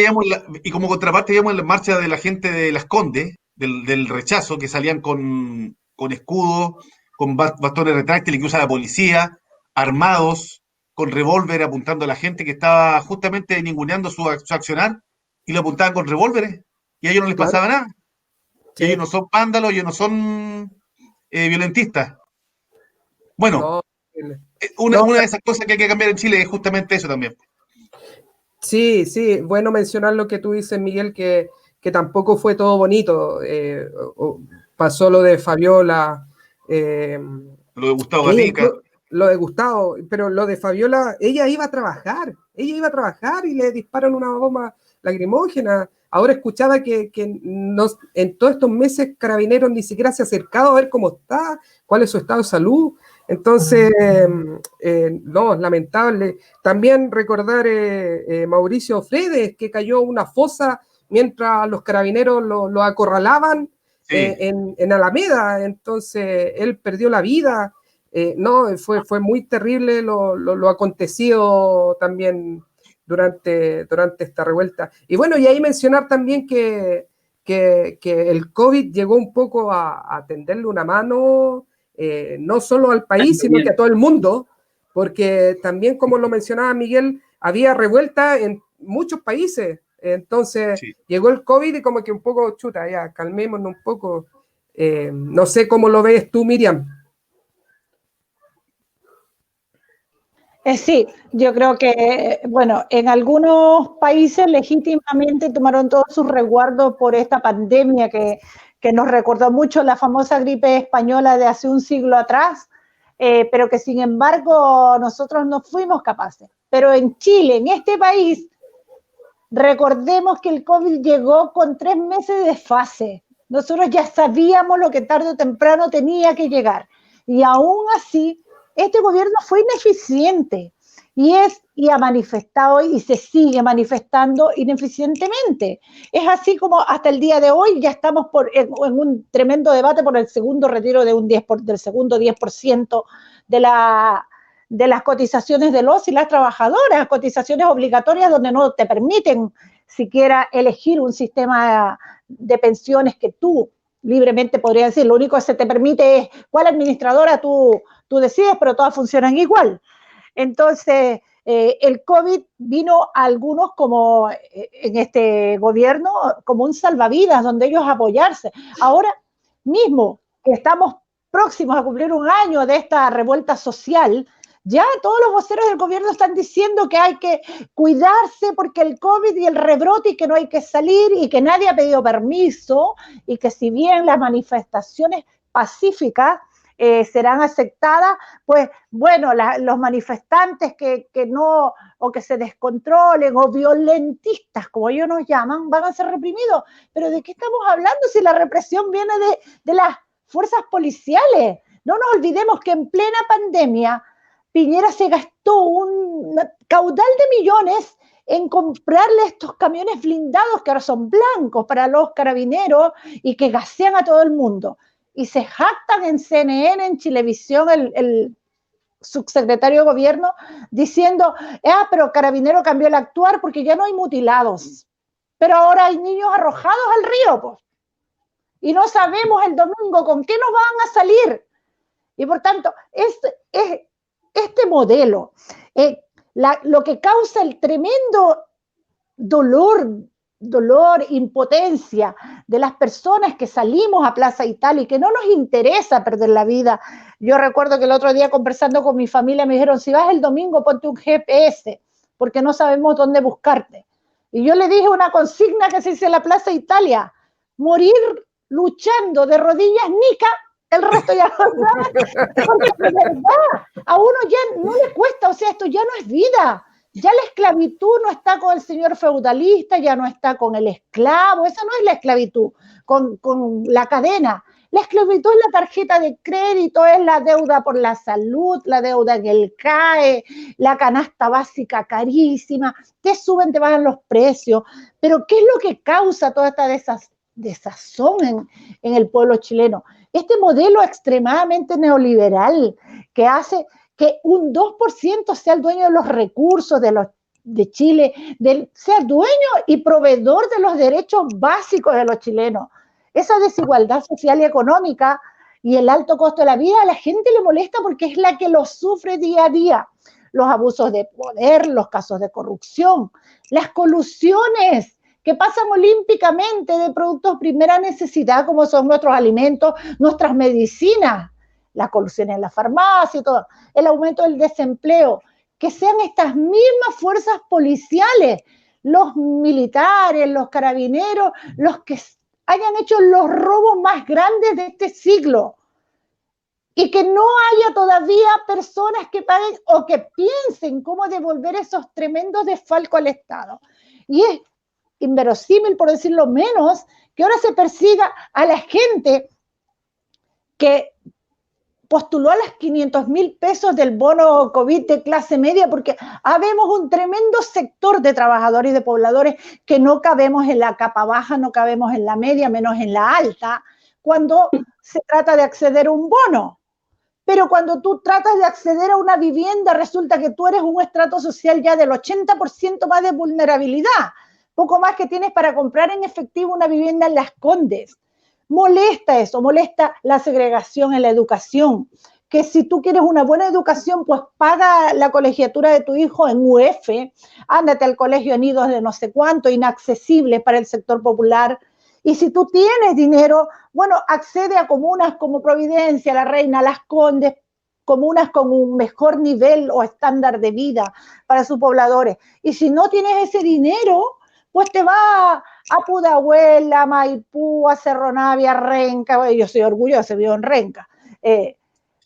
veíamos la marcha de la gente de Las Condes, del rechazo, que salían con escudos, con bastones retráctiles que usa la policía, armados, con revólver apuntando a la gente que estaba justamente ninguneando su accionar, y lo apuntaban con revólveres, y a ellos no les Claro, pasaba nada. Y ellos sí, no son vándalos, ellos no son violentistas. Bueno, no, no, una de esas cosas que hay que cambiar en Chile es justamente eso también. sí, sí, bueno mencionar lo que tú dices, Miguel, que tampoco fue todo bonito. Pasó lo de Fabiola, eh, Lo de Gustavo que Gatica. lo de Gustavo, pero lo de Fabiola, ella iba a trabajar y le disparan una bomba lacrimógena. Ahora escuchaba que no, en todos estos meses Carabineros ni siquiera se ha acercado a ver cómo está, cuál es su estado de salud. Entonces, no, es lamentable. También recordar Mauricio Fredes, que cayó en una fosa mientras los carabineros lo acorralaban Sí. en Alameda. Entonces, él perdió la vida. No, fue muy terrible lo acontecido también durante esta revuelta. Y bueno, y ahí mencionar también que el COVID llegó un poco a tenderle una mano no solo al país, sino que a todo el mundo, porque también, como lo mencionaba Miguel, había revuelta en muchos países. Entonces Sí. llegó el COVID y como que un poco, chuta, ya, calmémonos un poco. No sé cómo lo ves tú, Miriam. Sí, yo creo que, bueno, en algunos países legítimamente tomaron todos sus resguardos por esta pandemia que nos recordó mucho la famosa gripe española de hace un siglo atrás, pero que sin embargo nosotros no fuimos capaces. Pero en Chile, en este país, recordemos que el COVID llegó con 3 meses de desfase. Nosotros ya sabíamos lo que tarde o temprano tenía que llegar. Y aún así, este gobierno fue ineficiente y ha manifestado y se sigue manifestando ineficientemente. Es así como hasta el día de hoy ya estamos en un tremendo debate por el segundo retiro de del segundo 10% de las cotizaciones de los y las trabajadoras, cotizaciones obligatorias donde no te permiten siquiera elegir un sistema de pensiones que tú libremente podrías decir, lo único que se te permite es cuál administradora tú decides, pero todas funcionan igual. Entonces, el COVID vino a algunos como en este gobierno como un salvavidas donde ellos apoyarse. Ahora mismo que estamos próximos a cumplir un año de esta revuelta social, ya todos los voceros del gobierno están diciendo que hay que cuidarse porque el COVID y el rebrote y que no hay que salir y que nadie ha pedido permiso y que si bien las manifestaciones pacíficas serán aceptadas, pues bueno, los manifestantes que no, o que se descontrolen, o violentistas, como ellos nos llaman, van a ser reprimidos. Pero ¿de qué estamos hablando si la represión viene de las fuerzas policiales? No nos olvidemos que en plena pandemia Piñera se gastó un caudal de millones en comprarle estos camiones blindados que ahora son blancos para los carabineros y que gasean a todo el mundo. Y se jactan en CNN, en Chilevisión, el subsecretario de gobierno, diciendo, pero Carabinero cambió el actuar porque ya no hay mutilados. Pero ahora hay niños arrojados al río, pues. Y no sabemos el domingo con qué nos van a salir. Y por tanto, este modelo, lo que causa el tremendo dolor, impotencia de las personas que salimos a Plaza Italia y que no nos interesa perder la vida. Yo recuerdo que el otro día conversando con mi familia me dijeron, si vas el domingo ponte un GPS, porque no sabemos dónde buscarte. Y yo le dije una consigna que se dice en la Plaza Italia, morir luchando de rodillas nica, el resto ya no, porque de verdad, a uno ya no le cuesta, o sea, esto ya no es vida. Ya la esclavitud no está con el señor feudalista, ya no está con el esclavo, esa no es la esclavitud, con la cadena. La esclavitud es la tarjeta de crédito, es la deuda por la salud, la deuda en el CAE, la canasta básica carísima, te suben, te bajan los precios. Pero ¿qué es lo que causa toda esta desazón en el pueblo chileno? Este modelo extremadamente neoliberal que hace que un 2% sea el dueño de los recursos de Chile, sea dueño y proveedor de los derechos básicos de los chilenos. Esa desigualdad social y económica y el alto costo de la vida a la gente le molesta porque es la que lo sufre día a día. Los abusos de poder, los casos de corrupción, las colusiones que pasan olímpicamente de productos de primera necesidad como son nuestros alimentos, nuestras medicinas, la colusión en la farmacia y todo, el aumento del desempleo, que sean estas mismas fuerzas policiales, los militares, los carabineros, los que hayan hecho los robos más grandes de este siglo y que no haya todavía personas que paguen o que piensen cómo devolver esos tremendos desfalcos al Estado. Y es inverosímil, por decirlo menos, que ahora se persiga a la gente que postuló a las 500.000 pesos del bono COVID de clase media, porque habemos un tremendo sector de trabajadores y de pobladores que no cabemos en la capa baja, no cabemos en la media, menos en la alta, cuando se trata de acceder a un bono. Pero cuando tú tratas de acceder a una vivienda, resulta que tú eres un estrato social ya del 80% más de vulnerabilidad, poco más que tienes para comprar en efectivo una vivienda en Las Condes. Molesta eso, molesta la segregación en la educación, que si tú quieres una buena educación, pues paga la colegiatura de tu hijo en UF, ándate al colegio en nidos de no sé cuánto, inaccesible para el sector popular, y si tú tienes dinero, bueno, accede a comunas como Providencia, La Reina, Las Condes, comunas con un mejor nivel o estándar de vida para sus pobladores. Y si no tienes ese dinero, pues te vas a Pudahuel, a Maipú, a Cerro Navia, a Renca. Yo soy orgullosa, vivo en Renca.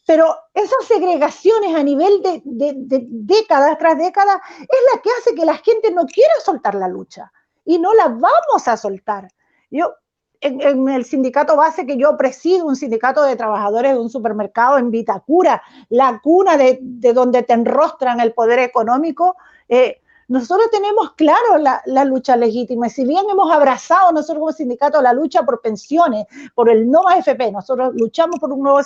Pero esas segregaciones a nivel de décadas tras décadas es la que hace que la gente no quiera soltar la lucha. Y no la vamos a soltar. Yo, en el sindicato base que yo presido, un sindicato de trabajadores de un supermercado en Vitacura, la cuna de donde te enrostran el poder económico, nosotros tenemos claro la lucha legítima. Y si bien hemos abrazado nosotros como sindicato la lucha por pensiones, por el no más FP, nosotros luchamos por un nuevo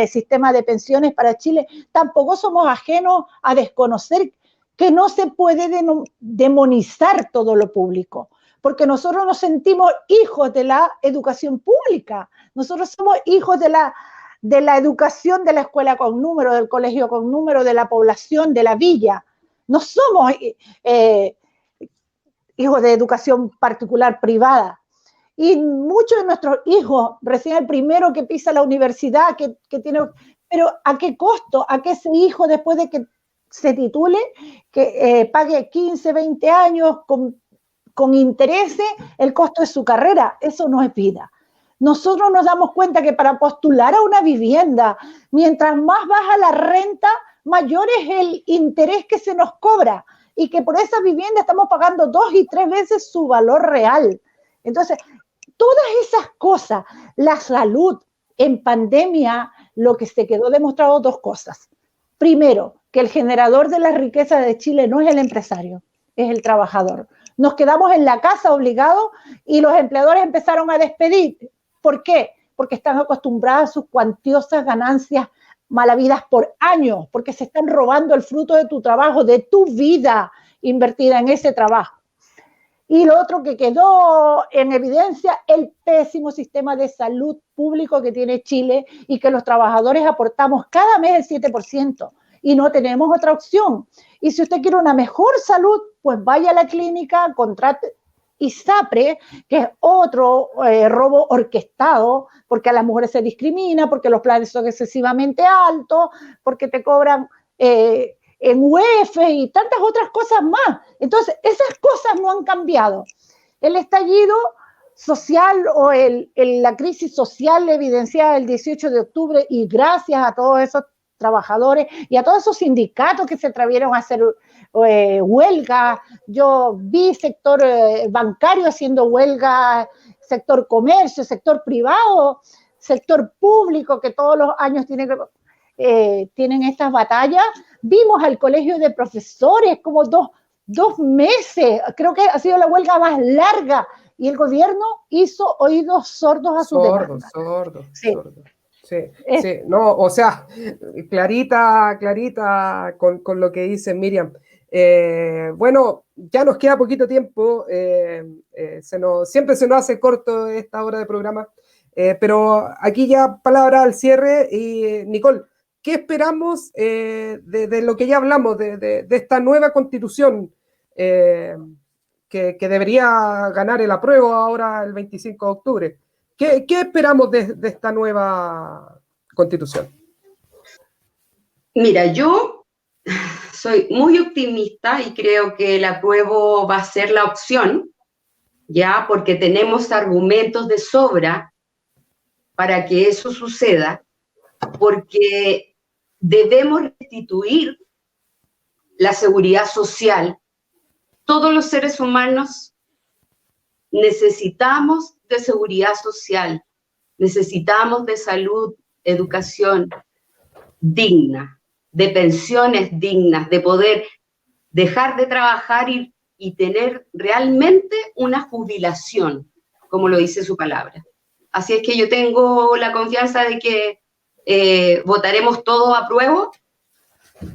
sistema de pensiones para Chile, tampoco somos ajenos a desconocer que no se puede demonizar todo lo público, porque nosotros nos sentimos hijos de la educación pública, nosotros somos hijos de la educación de la escuela con número, del colegio con número, de la población, de la villa. No somos hijos de educación particular privada. Y muchos de nuestros hijos, recién el primero que pisa la universidad, que tiene, pero ¿a qué costo? ¿A qué ese hijo después de que se titule, que pague 15, 20 años con intereses, el costo de su carrera? Eso no es vida. Nosotros nos damos cuenta que para postular a una vivienda, mientras más baja la renta, mayor es el interés que se nos cobra y que por esa vivienda estamos pagando 2 y 3 veces su valor real. Entonces, todas esas cosas, la salud en pandemia, lo que se quedó demostrado 2 cosas. Primero, que el generador de la riqueza de Chile no es el empresario, es el trabajador. Nos quedamos en la casa obligados y los empleadores empezaron a despedir. ¿Por qué? Porque están acostumbrados a sus cuantiosas ganancias mal habidas por años, porque se están robando el fruto de tu trabajo, de tu vida invertida en ese trabajo. Y lo otro que quedó en evidencia, el pésimo sistema de salud público que tiene Chile y que los trabajadores aportamos cada mes el 7% y no tenemos otra opción. Y si usted quiere una mejor salud, pues vaya a la clínica, contrate ISAPRE, que es otro robo orquestado, porque a las mujeres se discrimina, porque los planes son excesivamente altos, porque te cobran en UEF y tantas otras cosas más. Entonces, esas cosas no han cambiado. El estallido social o la crisis social evidenciada el 18 de octubre y gracias a todos esos trabajadores y a todos esos sindicatos que se atrevieron a hacer huelga. Yo vi sector bancario haciendo huelga, sector comercio, sector privado, sector público que todos los años tienen estas batallas. Vimos al colegio de profesores como dos meses, creo que ha sido la huelga más larga y el gobierno hizo oídos sordos a sus demandas. Sordos. Sí, no, o sea, clarita con lo que dice Miriam. Bueno, ya nos queda poquito tiempo, siempre se nos hace corto esta hora de programa, pero aquí ya palabra al cierre. Y Nicole, ¿qué esperamos de lo que ya hablamos, de esta nueva constitución que debería ganar el apruebo ahora el 25 de octubre? ¿Qué esperamos de esta nueva constitución? Mira, yo soy muy optimista y creo que el apruebo va a ser la opción, ya, porque tenemos argumentos de sobra para que eso suceda, porque debemos restituir la seguridad social. Todos los seres humanos necesitamos de seguridad social, necesitamos de salud, educación digna, de pensiones dignas, de poder dejar de trabajar y tener realmente una jubilación, como lo dice su palabra. Así es que yo tengo la confianza de que votaremos todo a prueba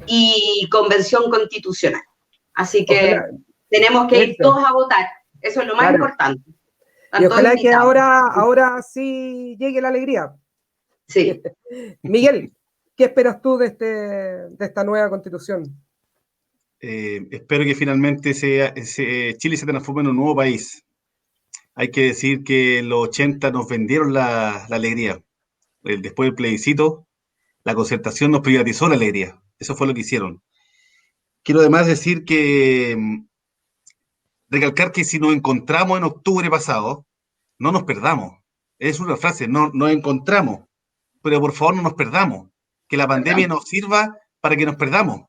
y convención constitucional. Así que tenemos que ir todos a votar. Eso es lo más importante. Y ojalá que ahora sí llegue la alegría. Sí. Miguel, ¿qué esperas tú de esta nueva constitución? Espero que finalmente Chile se transforme en un nuevo país. Hay que decir que en los 80 nos vendieron la alegría. Después del plebiscito, La Concertación nos privatizó la alegría. Eso fue lo que hicieron. Quiero además decir recalcar que si nos encontramos en octubre pasado, no nos perdamos. Es una frase, no nos encontramos, pero por favor no nos perdamos. Que la pandemia nos sirva para que nos perdamos.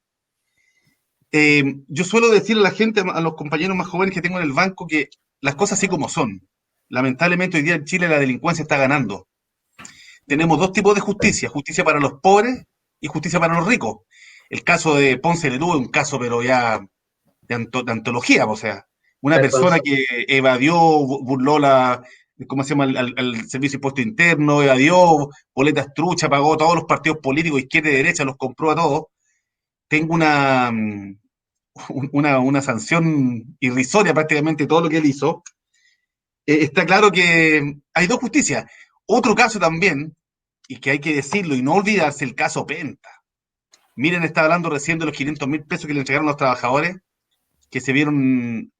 Yo suelo decir a la gente, a los compañeros más jóvenes que tengo en el banco, que las cosas así como son. Lamentablemente hoy día en Chile la delincuencia está ganando. Tenemos dos tipos de justicia, justicia para los pobres y justicia para los ricos. El caso de Ponce Lerú es un caso, pero ya de antología, o sea, una persona que evadió, burló ¿cómo se llama? Al Servicio de Impuesto Interno, evadió boletas trucha, pagó todos los partidos políticos, izquierda y derecha, los compró a todos. Tengo una sanción irrisoria prácticamente todo lo que él hizo. Está claro que hay dos justicias. Otro caso también, y que hay que decirlo y no olvidarse, el caso Penta. Miren, está hablando recién de los 500.000 pesos que le entregaron los trabajadores, que se vieron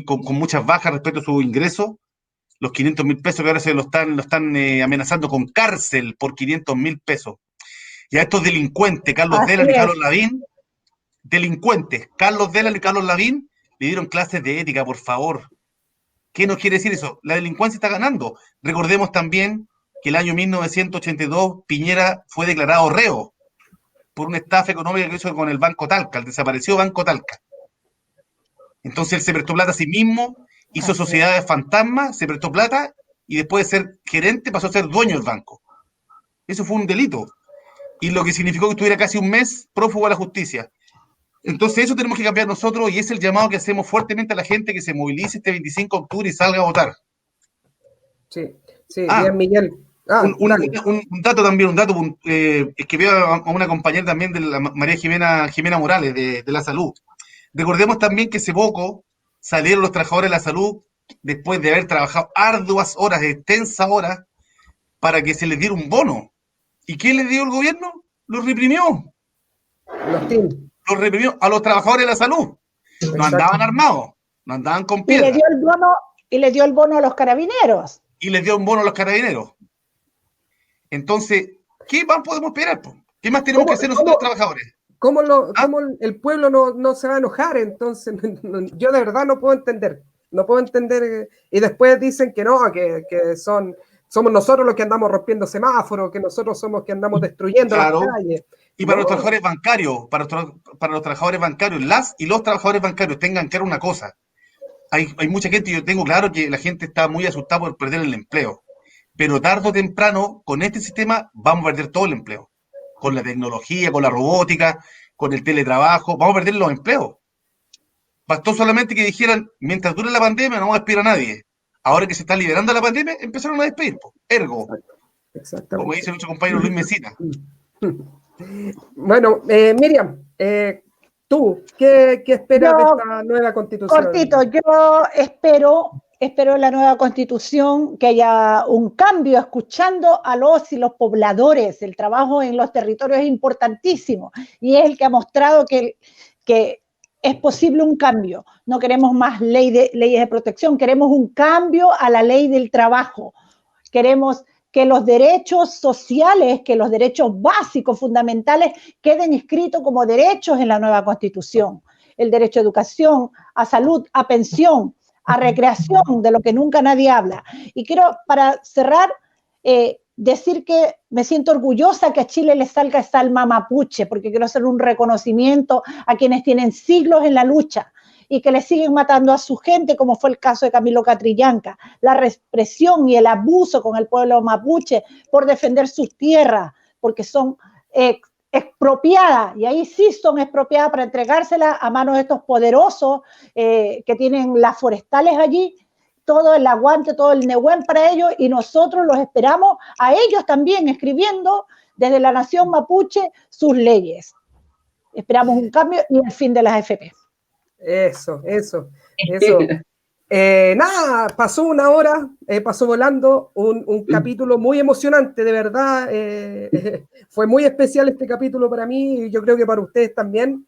con muchas bajas respecto a su ingreso. Los 500.000 pesos que ahora lo están amenazando con cárcel por 500.000 pesos. Y a estos delincuentes, Carlos Delan y Carlos Lavín, delincuentes, Carlos Delan y Carlos Lavín, le dieron clases de ética, por favor. ¿Qué nos quiere decir eso? La delincuencia está ganando. Recordemos también que el año 1982 Piñera fue declarado reo por una estafa económica que hizo con el Banco Talca, el desaparecido Banco Talca. Entonces él se prestó plata a sí mismo, hizo sociedades fantasmas, se prestó plata y después de ser gerente pasó a ser dueño del banco. Eso fue un delito. Y lo que significó que estuviera casi un mes prófugo a la justicia. Entonces eso tenemos que cambiar nosotros y es el llamado que hacemos fuertemente a la gente que se movilice este 25 de octubre y salga a votar. Sí, bien, Miguel. Un dato también, es que veo a una compañera también de la María Jimena Morales de la salud. Recordemos también que hace poco salieron los trabajadores de la salud después de haber trabajado arduas horas, extensas horas, para que se les diera un bono. ¿Y qué les dio el gobierno? Los reprimió. Los reprimió a los trabajadores de la salud. No andaban armados, no andaban con piedras. Y le dio el bono a los carabineros. Y les dio un bono a los carabineros. Entonces, ¿qué más podemos esperar? ¿Qué más tenemos que hacer nosotros los trabajadores? ¿Cómo el pueblo no se va a enojar? Entonces, yo de verdad no puedo entender. No puedo entender. Y después dicen que no, que somos nosotros los que andamos rompiendo semáforos, que nosotros somos los que andamos destruyendo las calles. Y para los trabajadores bancarios, para los trabajadores bancarios, los trabajadores bancarios tengan claro una cosa. Hay mucha gente, yo tengo claro que la gente está muy asustada por perder el empleo. Pero tarde o temprano, con este sistema, vamos a perder todo el empleo. Con la tecnología, con la robótica, con el teletrabajo, vamos a perder los empleos. Bastó solamente que dijeran, mientras dure la pandemia, no vamos a despedir a nadie. Ahora que se está liberando la pandemia, empezaron a despedir. Ergo, como dice nuestro compañero Luis Mesina. Bueno, Miriam, tú, ¿qué esperas de esta nueva constitución? Cortito, yo espero en la nueva constitución que haya un cambio, escuchando a los y los pobladores. El trabajo en los territorios es importantísimo y es el que ha mostrado que es posible un cambio. No queremos más leyes de protección, queremos un cambio a la ley del trabajo. Queremos que los derechos sociales, que los derechos básicos, fundamentales, queden inscritos como derechos en la nueva constitución. El derecho a educación, a salud, a pensión, a recreación, de lo que nunca nadie habla. Y quiero, para cerrar, decir que me siento orgullosa que a Chile le salga esta alma mapuche, porque quiero hacer un reconocimiento a quienes tienen siglos en la lucha y que le siguen matando a su gente, como fue el caso de Camilo Catrillanca. La represión y el abuso con el pueblo mapuche por defender sus tierras, porque son expropiadas, y ahí sí son expropiadas para entregárselas a manos de estos poderosos que tienen las forestales allí, todo el aguante, todo el Nehuen para ellos, y nosotros los esperamos a ellos también escribiendo desde la nación mapuche sus leyes. Esperamos un cambio y el fin de las AFP. Eso. Nada, pasó una hora, pasó volando, un capítulo muy emocionante, de verdad. Fue muy especial este capítulo para mí y yo creo que para ustedes también.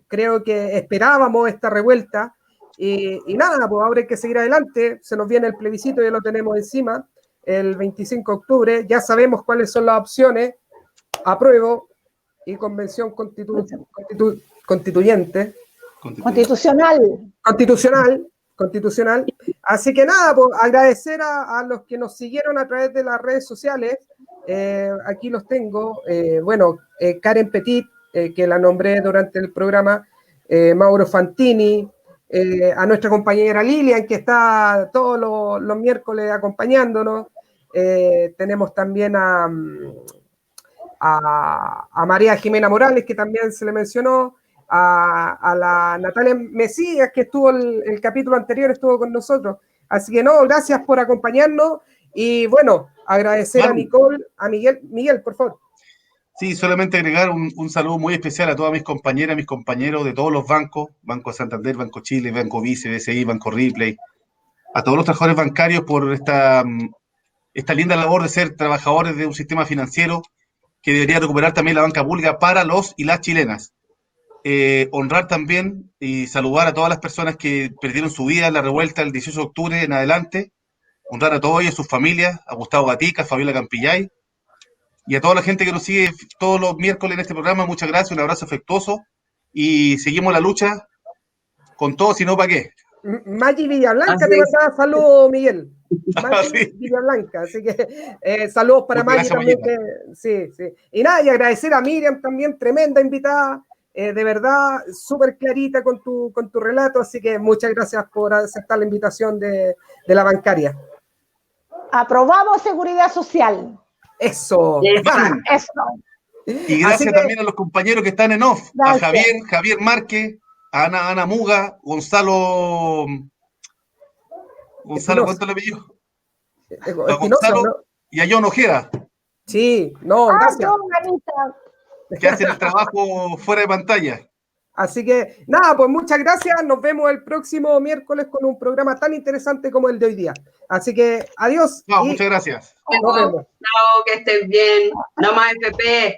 Creo que esperábamos esta revuelta y nada, pues ahora hay que seguir adelante. Se nos viene el plebiscito, ya lo tenemos encima. el 25 de octubre. Ya sabemos cuáles son las opciones. Apruebo y convención constituyente. Constitucional. Así que nada, pues, agradecer a los que nos siguieron a través de las redes sociales. Aquí los tengo. Karen Petit, que la nombré durante el programa, Mauro Fantini, a nuestra compañera Lilian, que está todos los miércoles acompañándonos. Tenemos también a María Jimena Morales, que también se le mencionó, a la Natalia Mesías, que estuvo el capítulo anterior, estuvo con nosotros. Así que no, gracias por acompañarnos y bueno, agradecer a Nicole, a Miguel, por favor. Sí, solamente agregar un saludo muy especial a todas mis compañeras, mis compañeros de todos los bancos, Banco Santander, Banco Chile, Banco Vice, BCI, Banco Ripley, a todos los trabajadores bancarios por esta linda labor de ser trabajadores de un sistema financiero que debería recuperar también la banca pública para los y las chilenas. Honrar también y saludar a todas las personas que perdieron su vida en la revuelta el 18 de octubre en adelante, honrar a todos ellos, sus familias, a Gustavo Gatica, a Fabiola Campillay, y a toda la gente que nos sigue todos los miércoles en este programa. Muchas gracias, un abrazo afectuoso, y seguimos la lucha con todo, si no, ¿para qué? Maggi Villablanca te mandaba saludos, Miguel. Maggi Villablanca, así que saludos para Maggi también. Sí. Y nada, y agradecer a Miriam también, tremenda invitada, de verdad, súper clarita con tu relato, así que muchas gracias por aceptar la invitación de la bancaria. Aprobamos seguridad social. Eso. Y gracias también a los compañeros que están en off, gracias. A Javier Márquez, a Ana Muga, Gonzalo, ¿cuánto le apellido? A Gonzalo, ¿no? Y a John Ojeda. Sí, no, gracias. Que hacen el trabajo fuera de pantalla. Así que, nada, pues muchas gracias. Nos vemos el próximo miércoles con un programa tan interesante como el de hoy día. Así que, adiós. No, muchas gracias. Nos vemos. Chao, que estén bien. No más FP.